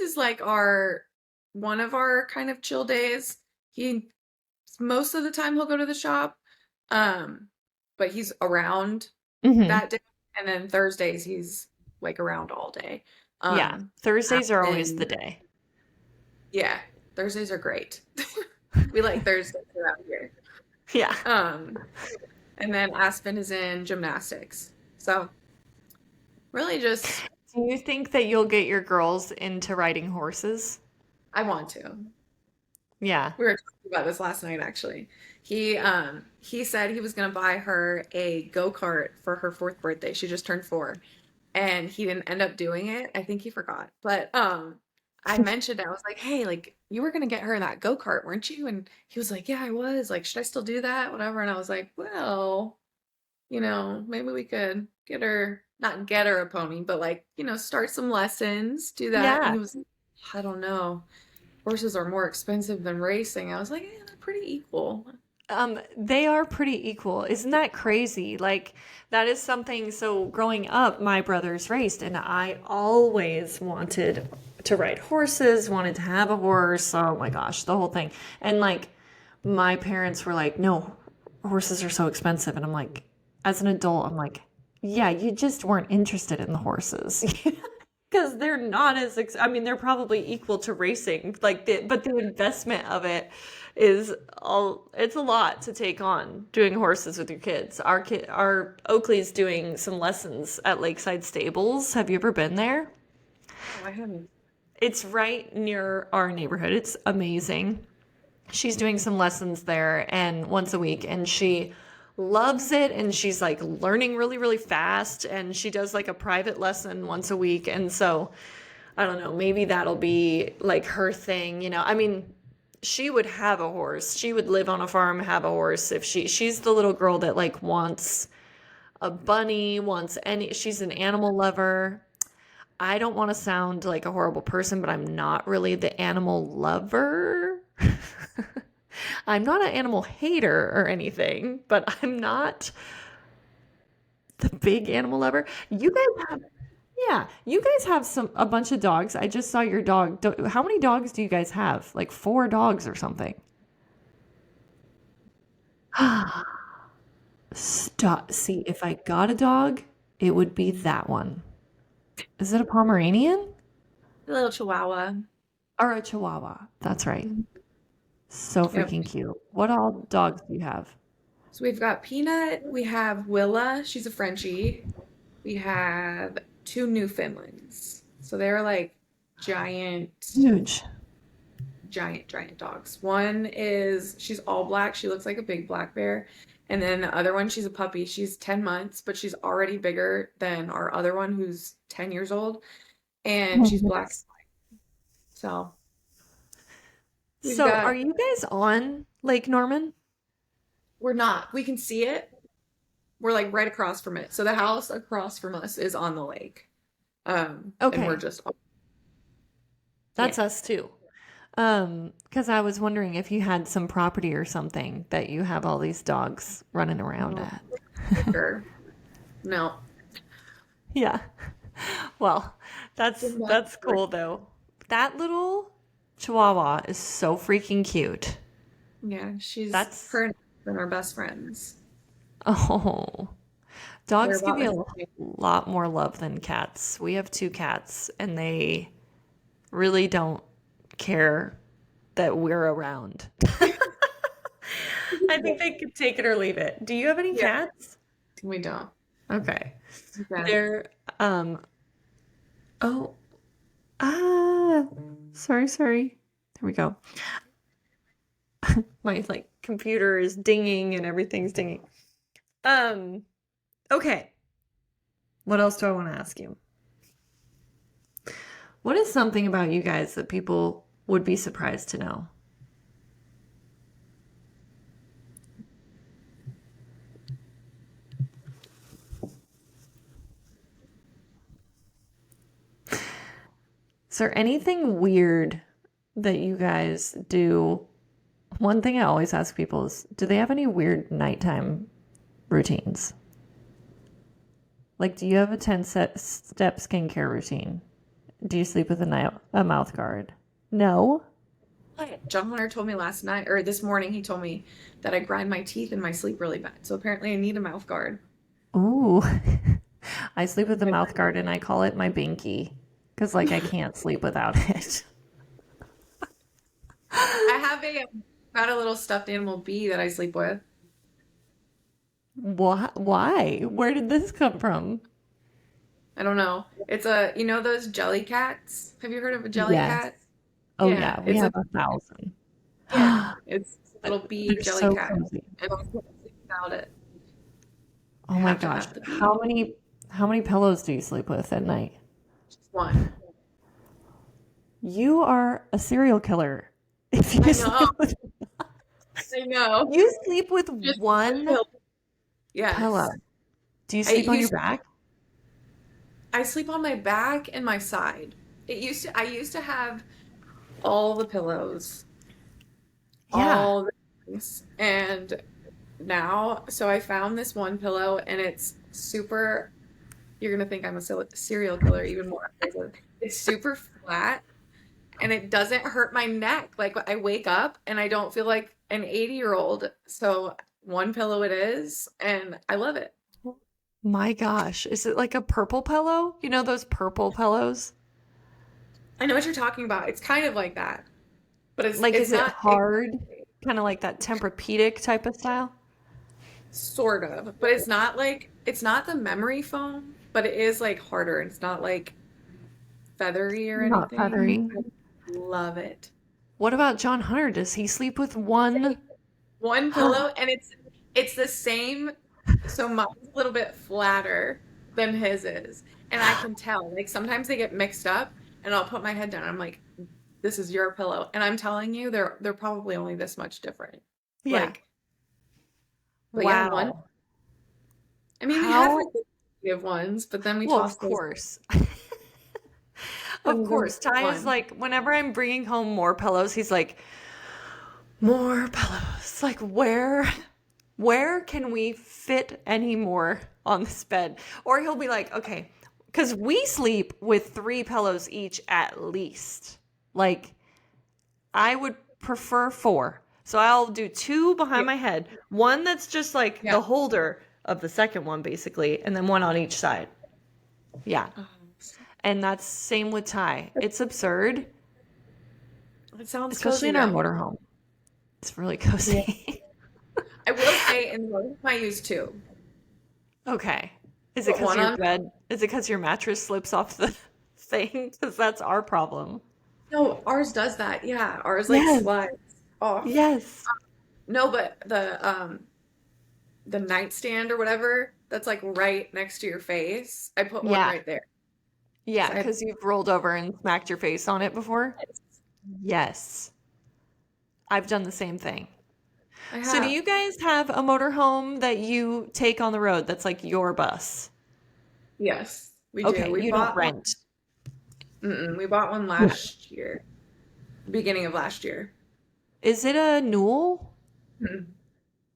is like our one of our kind of chill days. He most of the time he'll go to the shop, um, but he's around Hmm. that day, and then Thursdays he's like around all day. Yeah. Um, Thursdays are always the Aspen, day. yeah, Thursdays are great. We like Thursdays around here. Yeah. Um, and then Aspen is in gymnastics. So really just Do you think that you'll get your girls into riding horses? I want to. Yeah. We were talking about this last night actually. He said he was gonna buy her a go-kart for her fourth birthday. She just turned 4. And he didn't end up doing it. I think he forgot. But I mentioned it. I was like, "Hey, like you were gonna get her that go-kart, weren't you?" And he was like, "Yeah, I was. Like, should I still do that? Whatever." And I was like, "Well, maybe we could get her not get her a pony, but like, start some lessons, do that." And Yeah. he was like, "I don't know. Horses are more expensive than racing." I was like, "Yeah, they're pretty equal." They are pretty equal. Isn't that crazy? Like, that is something. So, growing up, my brothers raced, and I always wanted to ride horses, wanted to have a horse. Oh my gosh, the whole thing. And like, my parents were like, no, horses are so expensive. And I'm like, as an adult, I'm like, yeah, you just weren't interested in the horses. Because they're not as, I mean, they're probably equal to racing, like, but the investment of it is it's a lot to take on doing horses with your kids. Our Oakley's doing some lessons at Lakeside Stables. Have you ever been there? Oh, I haven't. It's right near our neighborhood. It's amazing. She's doing some lessons there and once a week, and she loves it, and she's like learning really really fast, and she does like a private lesson once a week. And so I don't know, maybe that'll be like her thing, I mean, she would have a horse. She would live on a farm, have a horse if she's the little girl that like wants a bunny, wants any, she's an animal lover. I don't want to sound like a horrible person, but I'm not really the animal lover. I'm not an animal hater or anything, but I'm not the big animal lover. You guys have, yeah, you guys have a bunch of dogs. I just saw your dog. How many dogs do you guys have? Like 4 dogs or something. Stop. See, if I got a dog, it would be that one. Is it a Pomeranian A little chihuahua. or a Chihuahua? That's right. Mhm. So Yep. freaking cute. What all dogs do you have? So we've got Peanut, we have Willa, she's a Frenchie. We have 2 Newfoundlands. So they're like giant, Huge. giant dogs. One is she's all black. She looks like a big black bear. And then the other one, she's a puppy. She's 10 months, but she's already bigger than our other one who's 10 years old. And Oh, she's black. nice. So we've So, are got you guys on Lake Norman? we're not. We can see it. We're like right across from it. So the house across from us is on the lake. And we're Okay, just, that's yeah, us too. Because I was wondering if you had some property or something that you have all these dogs running around no, at. sure. No. Yeah. Well, that's cool though. That little Chihuahua is so freaking cute. Yeah, she's That's her and I are best friends. oh, They're dogs give about the you a same. lot more love than cats. We have two cats, and they really don't care that we're around. I think they could take it or leave it. Do you have any Yeah, cats? we don't. Okay. Yeah. They're oh ah sorry. There we go. My like computer is dinging and everything's dinging. Um okay. What else do I want to ask you? What is something about you guys that people would be surprised to know? Is there anything weird that you guys do? One thing I always ask people is, do they have any weird nighttime routines? Like, do you have a 10-step skincare routine? Do you sleep with a mouth guard? No? John Hunter told me last night, or this morning, he told me that I grind my teeth in my sleep really bad. So apparently I need a mouth guard. Ooh. I sleep with a mouth guard and I call it my binky because, like, I can't sleep without it. I have got a little stuffed animal bee that I sleep with. Why? Where did this come from? I don't know. It's a, you know those jelly cats? Have you heard of a jelly Yes. cat? Oh, Yeah, yeah. We it's a have 1,000. yeah, it's a little bee They're jelly so cat. cozy. And I can't sleep without it. I Oh my have to gosh. have the bee. How many pillows do you sleep with at night? Just one. You are a serial killer. If I you know. sleep with I know. you sleep with Just one one pill. pillow. Yes. Do you I sleep on your used back? I sleep on my back and my side. I used to have all the pillows, Yeah. all the things. And now, so I found this one pillow and it's super, you're gonna think I'm a serial killer even more. It's super flat and it doesn't hurt my neck. Like I wake up and I don't feel like an 80-year-old. So one pillow it is, and I love it. My gosh. Is it like a purple pillow? You know those purple pillows? I know what you're talking about. It's kind of like that, but Like, it's is it not hard? Kind of like that Tempur-Pedic type of style? sort of, but it's not like it's not the memory foam, but it is like harder. It's not like feathery or Not anything. feathery. I love it. What about John Hunter? Does he sleep with one? One pillow and it's the same, so mine's a little bit flatter than his is. And I can tell. Like sometimes they get mixed up and I'll put my head down. I'm like, this is your pillow. And I'm telling you, they're probably only this much different. Yeah. Like, but yeah, one. Wow. I mean, we have like How? the creative ones, but then we Well, toss of those course. Of and the course. Ty is one. like, whenever I'm bringing home more pillows, he's like, more pillows. Like, where can we fit any more on this bed? Or he'll be like, okay, because we sleep with 3 pillows each at least. Like, I would prefer 4. So I'll do 2 Yeah. behind my head, one that's just like Yeah. the holder of the second one, basically, and then one on each side. Yeah. And that's same with Ty. It's absurd, It sounds especially cozy in our though. motorhome. It's really Yeah. cozy. I will say in the I use two. Okay. Is it Put because one your on. bed? Is it because your mattress slips off the thing? Because that's our problem. No, ours does that. Yeah, ours like Yes. slides off. Yes. No, but the nightstand or whatever that's like right next to your face, I put one Yeah. right there. Yeah. 'Cause I Because you've rolled over and smacked your face on it before. Yes. I've done the same thing. I So do have. you guys have a motorhome that you take on the road that's like your bus? Yes, we do. Okay, We you don't bought one. rent. We bought one last year, beginning of last year. Is it a Newell? Mhm.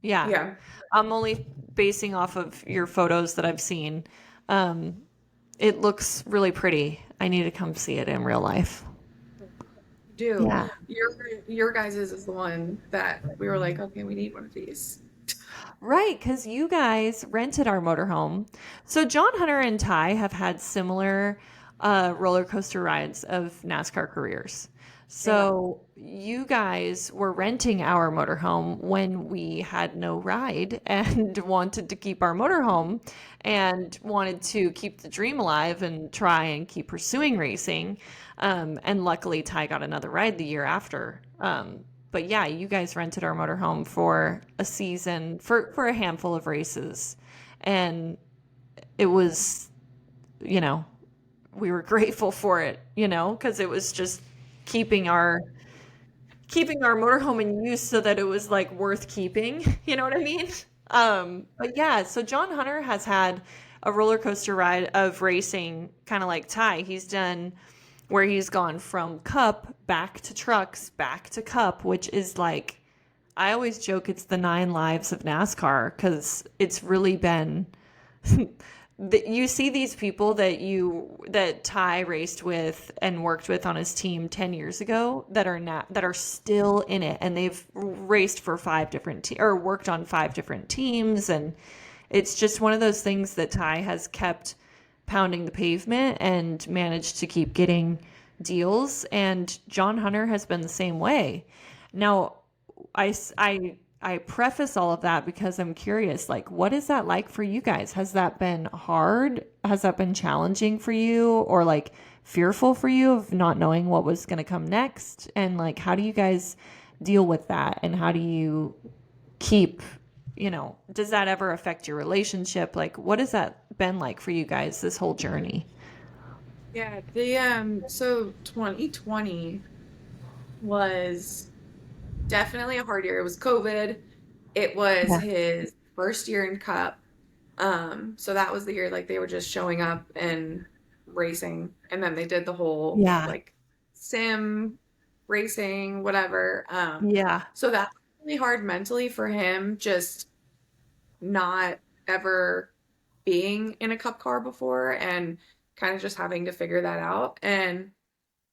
Yeah. Yeah, I'm only basing off of your photos that I've seen. Um, it looks really pretty. I need to come see it in real life. we do. Yeah. Your your guys's is the one that we were like, okay, we need one of these. Right, because you guys rented our motorhome. So John Hunter and Ty have had similar roller coaster rides of NASCAR careers. Yeah. So you guys were renting our motorhome when we had no ride and wanted to keep our motorhome and wanted to keep the dream alive and try and keep pursuing racing. And luckily, Ty got another ride the year after. But yeah, you guys rented our motorhome for a season for a handful of races, and it was, you know, we were grateful for it, because it was just keeping our keeping our motorhome in use so that it was like worth keeping. You know what I mean? But yeah, so John Hunter has had a roller coaster ride of racing, kind of like Ty. He's done where he's gone from cup back to trucks, back to cup, which is like, I always joke it's the 9 lives of NASCAR because it's really been you see these people that Ty raced with and worked with on his team 10 years ago that are still in it, and they've raced for 5 different or worked on 5 different teams, and it's just one of those things that Ty has kept pounding the pavement and managed to keep getting deals, and John Hunter has been the same way. Now, I preface all of that because I'm curious, like, what is that like for you guys? Has that been hard? Has that been challenging for you, or like fearful for you of not knowing what was going to come next? And like, how do you guys deal with that? And how do you keep, does that ever affect your relationship? Like, what has that been like for you guys this whole journey? Yeah, the so 2020 was definitely a hard year. It was COVID. It was Yeah. his first year in Cup. So that was the year like they were just showing up and racing, and then they did the whole Yeah. like sim racing, whatever. Yeah. So that's really hard mentally for him, just not ever being in a Cup car before and kind of just having to figure that out. And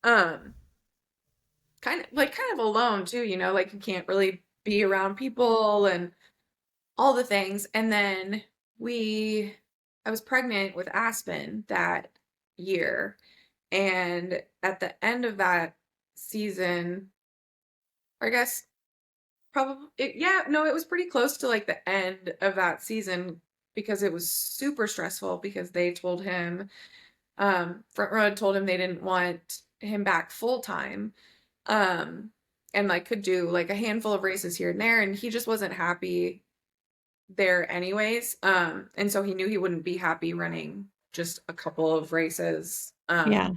um kind of alone too, like you can't really be around people and all the things. And then we I was pregnant with Aspen that year. And at the end of that season, I guess yeah, no, it was pretty close to like the end of that season because it was super stressful because they told him, Front Row told him they didn't want him back full time. Um, and like could do like a handful of races here and there, and he just wasn't happy there anyways. And so he knew he wouldn't be happy running just a couple of races, Yeah.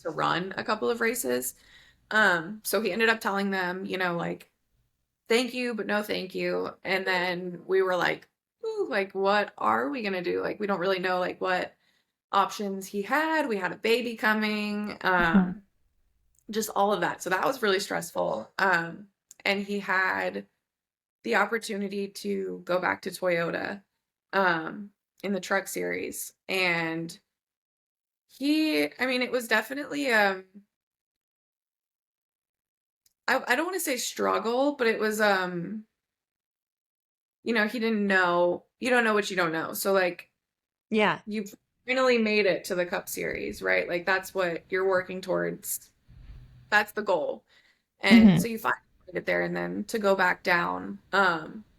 to run a couple of races. So he ended up telling them, like, thank you, but no thank you. And then we were like, ooh, like, what are we gonna do? Like, we don't really know like what options he had. We had a baby coming, Mhm. just all of that. So that was really stressful. And he had the opportunity to go back to Toyota um, in the truck series. And I mean, it was definitely, I don't want to say struggle, but it was, he didn't know, you don't know what you don't know. So, like, Yeah. you've finally made it to the Cup Series, right? Like, that's what you're working towards. That's the goal. And Mhm. so you finally get there, and then to go back down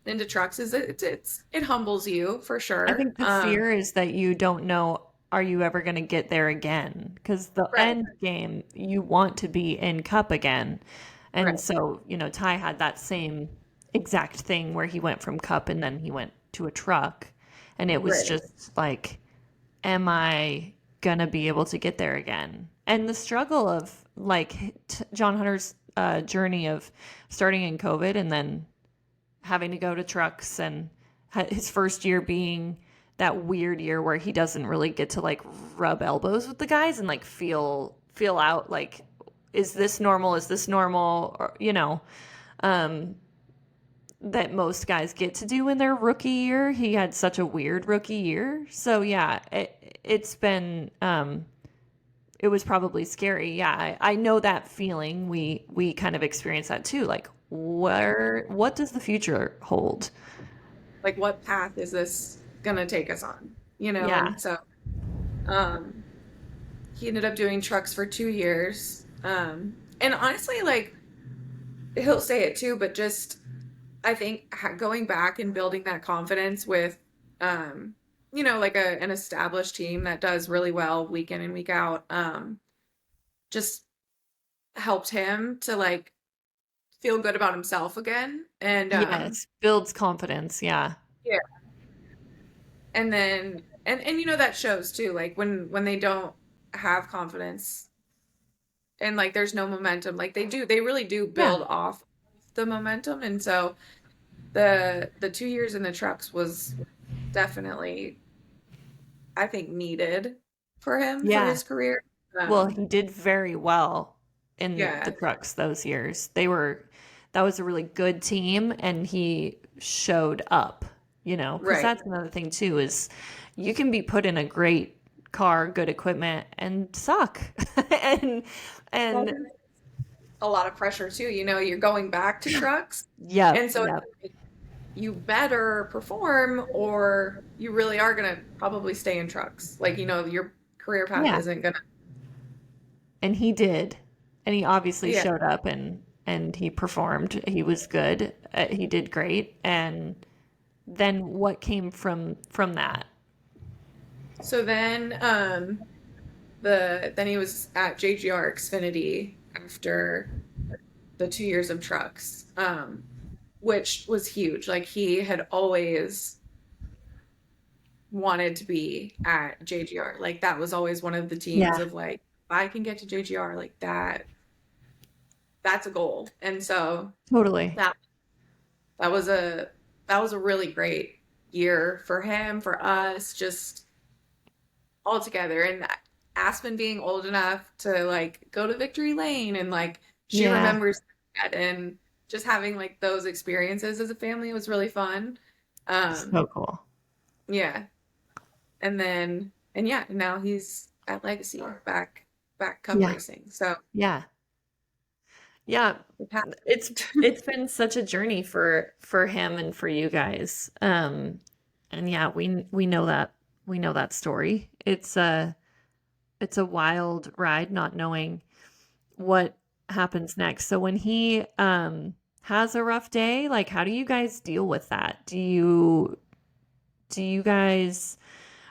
into trucks it humbles you for I sure. think the fear is that you don't know, are you ever going to get there again? Because the Right, end game, you want to be in Cup again. And right, so, Ty had that same exact thing where he went from Cup and then he went to a truck. And it was right. just like, am I going to be able to get there again? And the struggle of like John Hunter's journey of starting in COVID and then having to go to trucks, and his first year being that weird year where he doesn't really get to like rub elbows with the guys and like feel out like, is this normal? Is this normal? Or, um, that most guys get to do in their rookie year. He had such a weird rookie year. So yeah, it's been it was probably scary. Yeah, I know that feeling. We kind of experience that too. Like, what does the future hold? Like, what path is this gonna take us on? Yeah. And so um, he ended up doing trucks for 2 years. And honestly, like, he'll say it too, but just I think going back and building that confidence with, um, like an established team that does really well week in and week out, just helped him to like feel good about himself again. And Yes, builds confidence. Yeah. yeah, and then and that shows too, like when they don't have confidence and like there's no momentum, like they really do Yeah. build off the momentum. And so the 2 years in the trucks was definitely, I think, needed for him for Yeah. his career. Well, Um, he did very well in the yeah, trucks those years. That was a really good team, and he showed up, because right. that's another thing too, is you can be put in a great car, good equipment, and suck. and That and is a lot of pressure too. You're going back to trucks, yep, and so it's yep. like, you better perform, or you really are gonna probably stay in trucks. Like, your career path Yeah. isn't gonna. And he did. And he obviously Yeah. showed up, and he performed. He was good. He did great. And then what came from that? So then he was at JGR Xfinity after the 2 years of trucks, which was huge. Like, he had always wanted to be at JGR. Like, that was always one of the teams Yeah, of like, if I can get to JGR, like that's a goal. And so totally. that that was a that was a really great year for him, for us, just all together. And Aspen being old enough to like go to Victory Lane, and like she Yeah, remembers that, and just having like those experiences as a family was really fun. Um, so cool. yeah. And yeah, now he's at Legacy, back cup Yeah, racing. So yeah, yeah. the path. It's been such a journey for him and for you guys. And yeah, we know that story. It's a wild ride, not knowing what happens next. So when he has a rough day, like how do you guys deal with that? Do you guys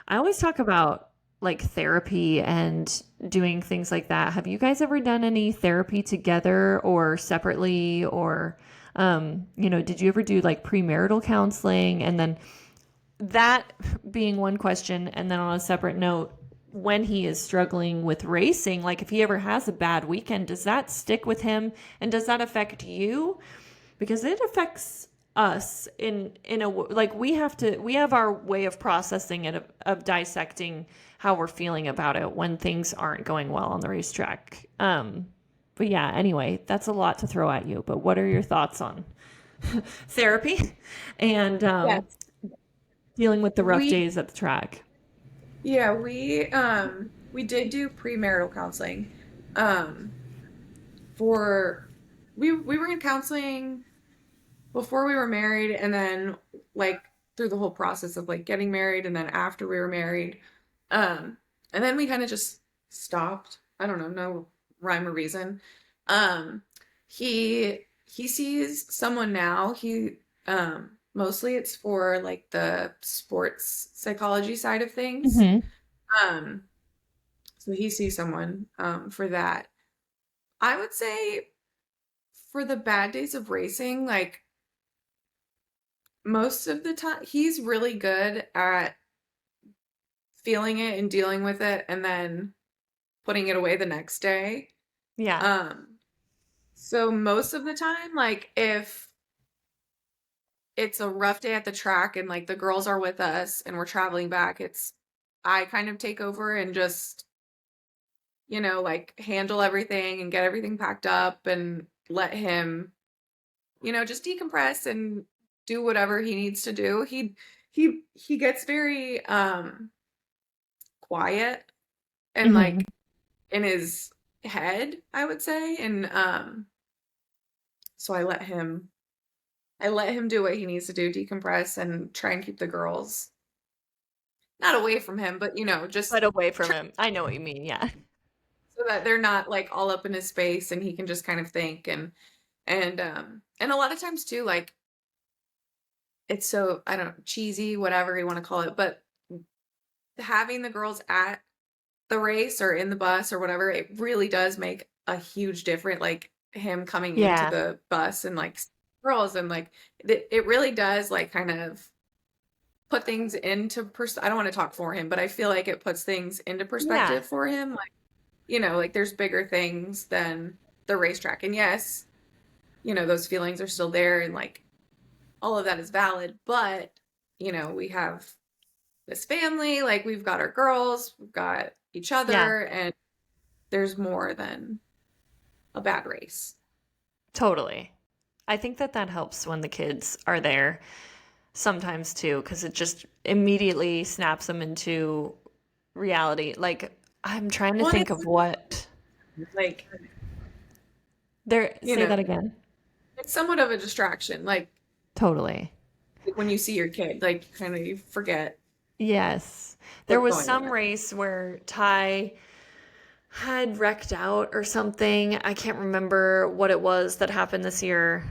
I always talk about like therapy and doing things like that. Have you guys ever done any therapy together or separately, or did you ever do like premarital counseling? And then that being one question, and then on a separate note, when he is struggling with racing, like if he ever has a bad weekend, does that stick with him, and does that affect you? Because it affects us in a like we have our way of processing it, of dissecting how we're feeling about it when things aren't going well on the racetrack. But yeah, anyway, that's a lot to throw at you, but what are your thoughts on therapy and Yes. dealing with the rough We days at the track? yeah, we did do premarital counseling. Um for we were in counseling before we were married, and then like through the whole process of like getting married, and then after we were married. Um and then we kind of just stopped. I don't know, no rhyme or reason. Um he sees someone now. He mostly it's for like the sports psychology side of things. Hmm. Um so he sees someone for that. I would say for the bad days of racing, like most of the time, he's really good at feeling it and dealing with it and then putting it away the next day. Yeah. Um, so most of the time, like it's a rough day at the track and like the girls are with us and we're traveling back, it's I kind of take over and just, like handle everything and get everything packed up and let him, just decompress and do whatever he needs to do. He gets very quiet and Hmm. like in his head, I would say. And so I let him do what he needs to do, decompress and try and keep the girls not away from him, but just But away from try him. I know what you mean. Yeah. so that they're not like all up in his space and he can just kind of think and a lot of times too, like it's so I don't know, cheesy, whatever you want to call it, but having the girls at the race or in the bus or whatever, it really does make a huge difference. Like him coming into Yeah. the bus and like girls and like it really does like kind of put things into I don't want to talk for him, but I feel like it puts things into Yeah. perspective for him. Like, like there's bigger things than the racetrack. And yes, those feelings are still there and like all of that is valid, but we have this family, like we've got our girls, we've got each Yeah. other, and there's more than a bad race. Totally. I think that that helps when the kids are there sometimes too, because it just immediately snaps them into reality. Like, I'm trying to Well, and think of what like, there, you say know, that again. it's somewhat of a distraction. Like Totally. when you see your kid, like kind of you forget Yes. There what's was going some on. race where Ty had wrecked out or something. I can't remember what it was that happened this year.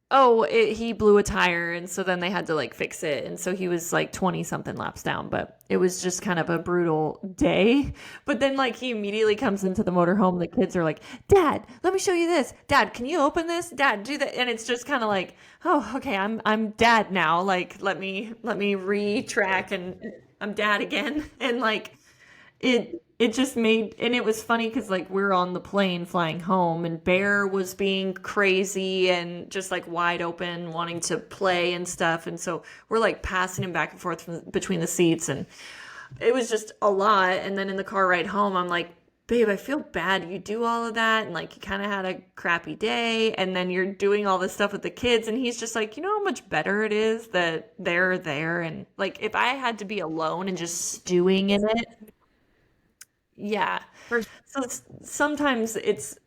He blew a tire, and so then they had to like fix it, and so he was like 20 something laps down. But it was just kind of a brutal day. But then like he immediately comes into the motorhome. The kids are like, "Dad, let me show you this. Dad, can you open this? Dad, do that." And it's just kind of like, "Oh, okay, I'm dad now. Like let me retrack, and I'm dad again." And like it just made, and it was funny because like we're on the plane flying home and Bear was being crazy and just like wide open wanting to play and stuff, and so we're like passing him back and forth between the seats, and it was just a lot. And then in the car ride home I'm like, babe, I feel bad you do all of that and like you kind of had a crappy day and then you're doing all this stuff with the kids, and he's just like, you know how much better it is that they're there, and like if I had to be alone and just stewing in it. Yeah. For So sometimes it's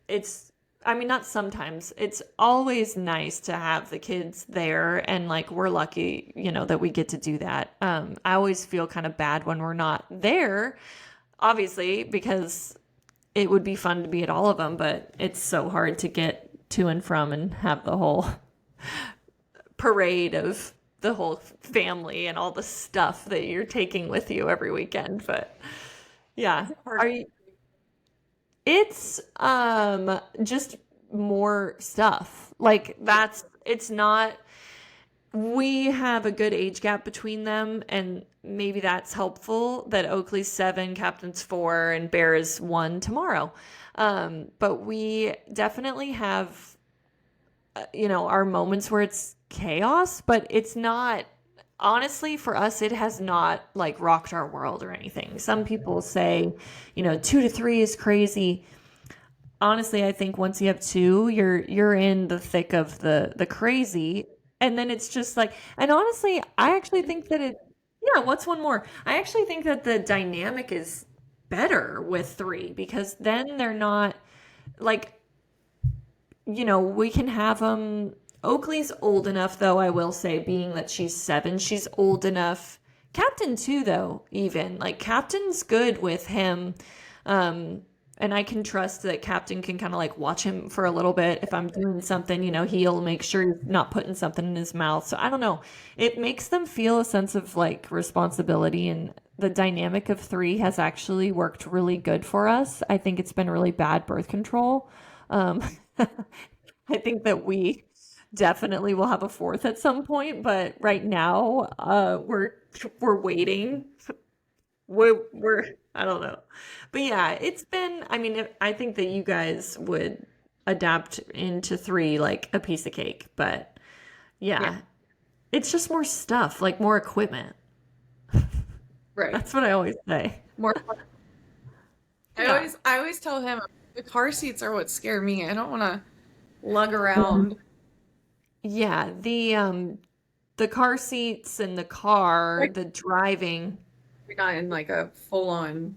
I mean not sometimes. It's always nice to have the kids there, and like we're lucky, that we get to do that. I always feel kind of bad when we're not there, obviously, because it would be fun to be at all of them, but it's so hard to get to and from and have the whole parade of the whole family and all the stuff that you're taking with you every weekend. But yeah. is it hard? Are you It's just more stuff. Like it's not, we have a good age gap between them, and maybe that's helpful that Oakley's 7, Captain's 4, and Bear is 1 tomorrow. But we definitely have our moments where it's chaos, but it's not, honestly, for us it has not like rocked our world or anything. Some people say, 2 to 3 is crazy. Honestly, I think once you have two, you're in the thick of the crazy, and then it's just like, and honestly, I actually think that yeah, what's one more? I actually think that the dynamic is better with three, because then they're not like, we can have them. Oakley's old enough, though, I will say, being that she's 7, she's old enough. Captain too, though, even like Captain's good with him. And I can trust that Captain can kind of like watch him for a little bit. If I'm doing something, he'll make sure he's not putting something in his mouth. So I don't know. It makes them feel a sense of like responsibility, and the dynamic of three has actually worked really good for us. I think it's been really bad birth control. Um, I think that we definitely will have a fourth at some point, but right now, we're waiting. We're I don't know. But yeah, it's been, I mean, I think that you guys would adapt into three like a piece of cake, but Yeah, Yeah. It's just more stuff, like more equipment. right. That's what I always say. More. Yeah. I always tell him the car seats are what scare me. I don't want to lug around. Yeah, the car seats and the car, Like the driving. we're not in like a full-on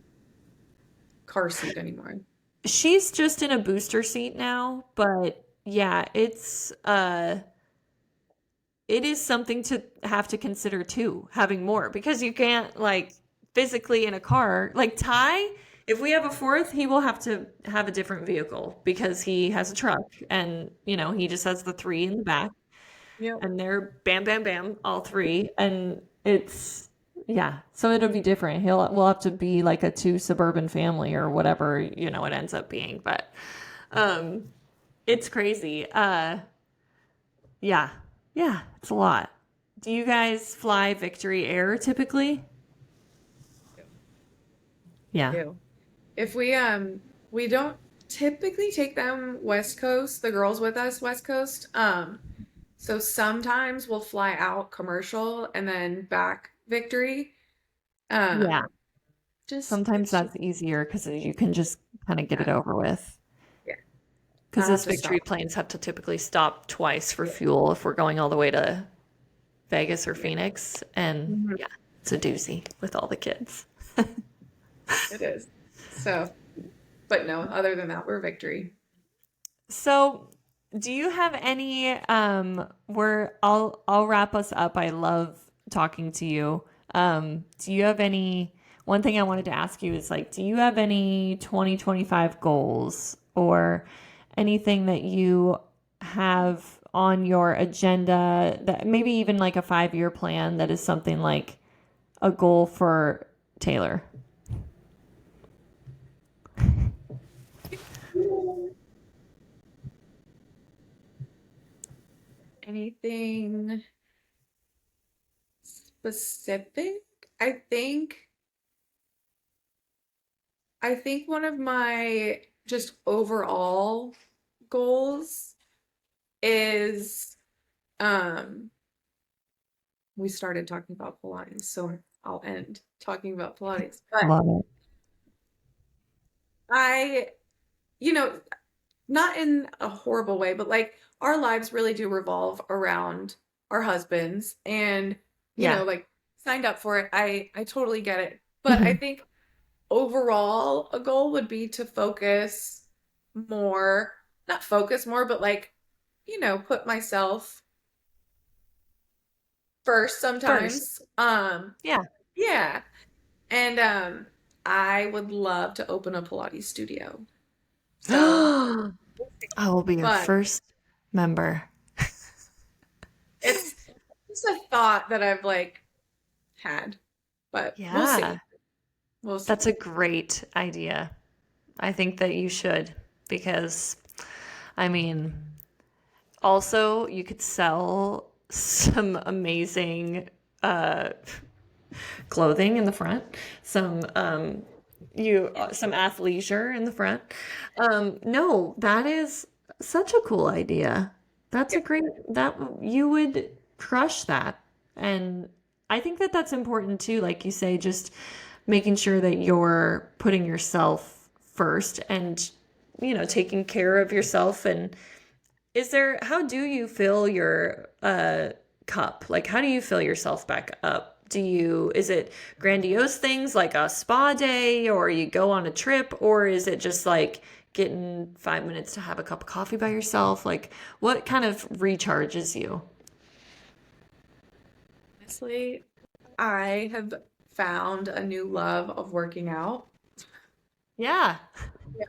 car seat anymore. She's just in a booster seat now, but yeah, it is something to have to consider too, having more because you can't like physically in a car. Like Ty, if we have a fourth, he will have to have a different vehicle because he has a truck and he just has the three in the back Yep. and they're bam bam bam all three and it's yeah, so it'll be different. We'll have to be like a two suburban family or whatever, it ends up being, but um it's crazy. Yeah. Yeah, it's a lot. Do you guys fly Victory Air typically? We Yeah. do. If we don't typically take them West Coast, the girls with us West Coast. So sometimes we'll fly out commercial and then back Victory. Yeah. Um, just Sometimes it's just that's easier because you can just kind of get it yeah, over with. yeah. Because Not have those to Victory stop. planes have to typically stop twice for Yeah. fuel if we're going all the way to Vegas or Yeah. Phoenix. And Mhm. yeah, it's a doozy with all the kids. It is. So, but no, other than that, we're Victory. So, do you have any where I'll wrap us up. I love talking to you. Do you have any one thing I wanted to ask you is like, do you have any 2025 goals or anything that you have on your agenda that maybe even like a 5-year plan that is something like a goal for Taylor? Anything specific? I think I think one of my just overall goals is um we started talking about Pilates, so I'll end talking about Pilates. But Love it. I, you know, not in a horrible way, but like our lives really do revolve around our husbands and Yeah. like signed up for it. I totally get it. But I Mhm. think overall a goal would be to focus more, not focus more, but like, put myself first First. sometimes. Yeah. Yeah. And I would love to open a Pilates studio. So, I will be your but first member. it's just a thought that I've like had, but we'll Yeah, see. We'll that's see. a great idea. I think that you should because, I mean, also you could sell some amazing uh, clothing in the front, some athleisure in the front. No, that is such a cool idea. That's Yeah. a great that you would crush that. And I think that that's important too, like you say, just making sure that you're putting yourself first and taking care of yourself. And how do you fill your cup? Like, how do you fill yourself back up? Is it grandiose things like a spa day or you go on a trip, or is it just like getting 5 minutes to have a cup of coffee by yourself? Like, what kind of recharges you? Honestly, I have found a new love of working out. Yeah. Yeah.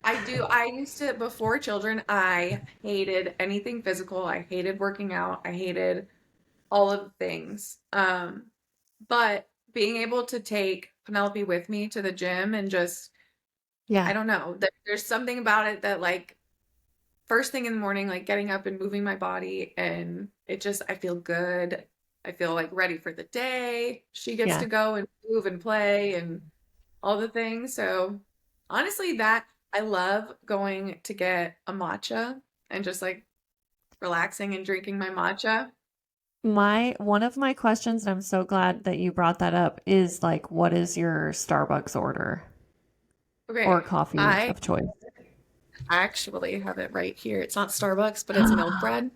I do. I used to, before children, I hated anything physical. I hated working out. I hated all of the things. But being able to take Penelope with me to the gym and just, I Yeah. don't know, there's something about it that like first thing in the morning, like getting up and moving my body, and I feel good. I feel like ready for the day. She gets Yeah. to go and move and play and all the things. So honestly, that I love going to get a matcha and just like relaxing and drinking my matcha. My one of my questions, and I'm so glad that you brought that up, is like, what is your Starbucks order or Okay, coffee I of choice? actually have it right here. It's not Starbucks, but it's milk bread.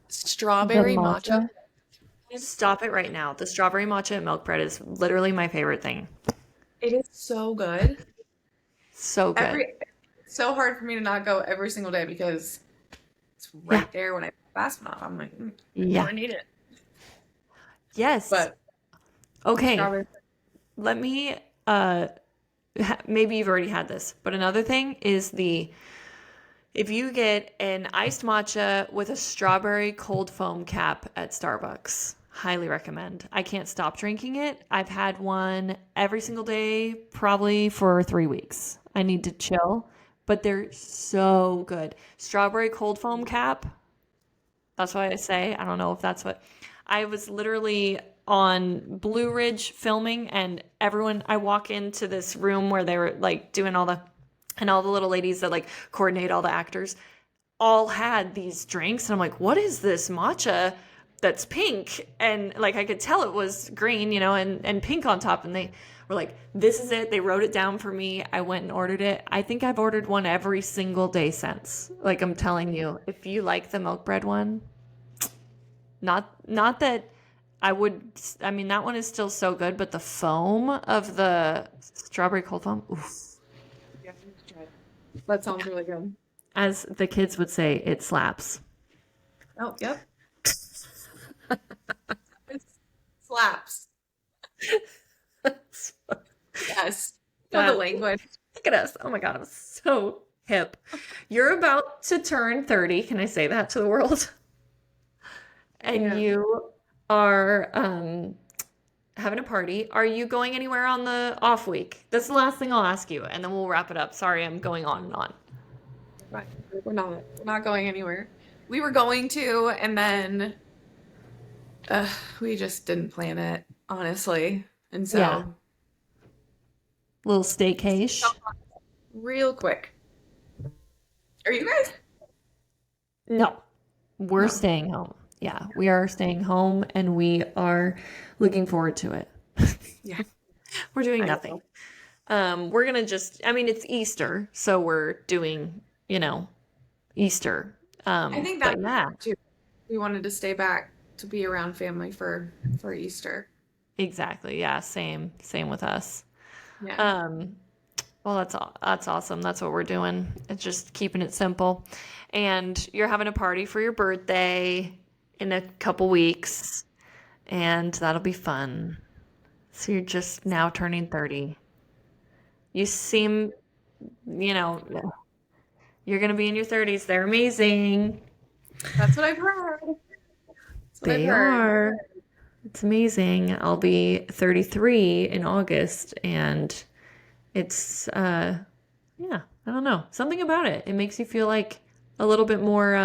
The Strawberry matcha. matcha? Stop it right now. The strawberry matcha and milk bread is literally my favorite thing. It is so good. So good. Every It's so hard for me to not go every single day because it's Yeah. right there when I fast enough. I'm like, I know Yeah. I need it. Yes. But Okay. strawberry. Let me uh maybe you've already had this, but another thing is the if you get an iced matcha with a strawberry cold foam cap at Starbucks, highly recommend. I can't stop drinking it. I've had one every single day, probably for 3 weeks. I need to chill, but they're so good. Strawberry cold foam cap, that's what I say. I don't know if that's what I was literally on Blue Ridge filming, and everyone, I walk into this room where they were like doing all the, and all the little ladies that like coordinate all the actors all had these drinks. And I'm like, what is this matcha that's pink? And like, I could tell it was green, and pink on top. And they were like, this is it. They wrote it down for me. I went and ordered it. I think I've ordered one every single day since. Like, I'm telling you, if you like the milk bread one, not that I would, I mean, that one is still so good, but the foam of the strawberry cold foam, oof, Yeah, I need to try it. That sounds really good. as the kids would say, it slaps. Oh, yep. It slaps. Yes. For the That, language. look at us. Oh my God, I'm so hip. You're about to turn 30. Can I say that to the world? And Yeah. you are having a party. Are you going anywhere on the off week? That's the last thing I'll ask you, and then we'll wrap it up. Sorry, I'm going on and on. Right. We're not going anywhere. We were going to, and then we just didn't plan it, honestly. And Yeah, so, little staycation. real quick. Are you guys? No, we're No. staying home. Yeah, we are staying home, and we are looking forward to it. Yeah. We're doing I nothing. know. We're gonna just, I mean, it's Easter, so we're doing, Easter. I think But that's yeah, too. We wanted to stay back to be around family for Easter. exactly. Yeah, same with us. Yeah. Um, well, that's awesome. That's what we're doing. It's just keeping it simple. And you're having a party for your birthday in a couple weeks, and that'll be fun. So you're just now turning 30. You seem, you know, you're gonna be in your 30s. They're amazing. That's what I've heard. That's what I've They heard. are. It's amazing. I'll be 33 in August, and it's yeah, I don't know. Something about it. It makes you feel like a little bit more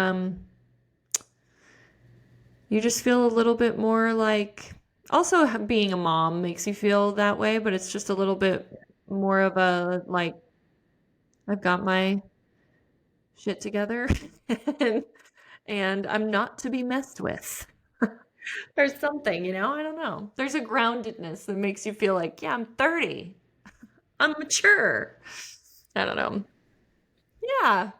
you just feel a little bit more like also being a mom makes you feel that way, but it's just a little bit more of a like I've got my shit together and and I'm not to be messed with. There's something, I don't know. There's a groundedness that makes you feel like, yeah, I'm 30. I'm mature. I don't know. Yeah.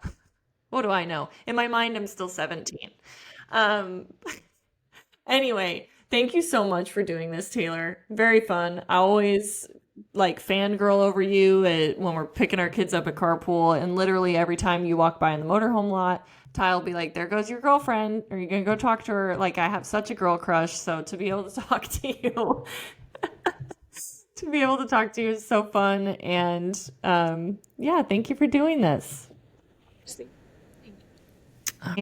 What do I know? In my mind, I'm still 17. Um, anyway, thank you so much for doing this, Taylor. Very fun. I always like fangirl over you when we're picking our kids up at carpool, and literally every time you walk by in the motorhome lot, Ty will be like, "There goes your girlfriend. Are you gonna go talk to her?" Like I have such a girl crush, so to be able to talk to you, to be able to talk to you is so fun. And yeah, thank you for doing this.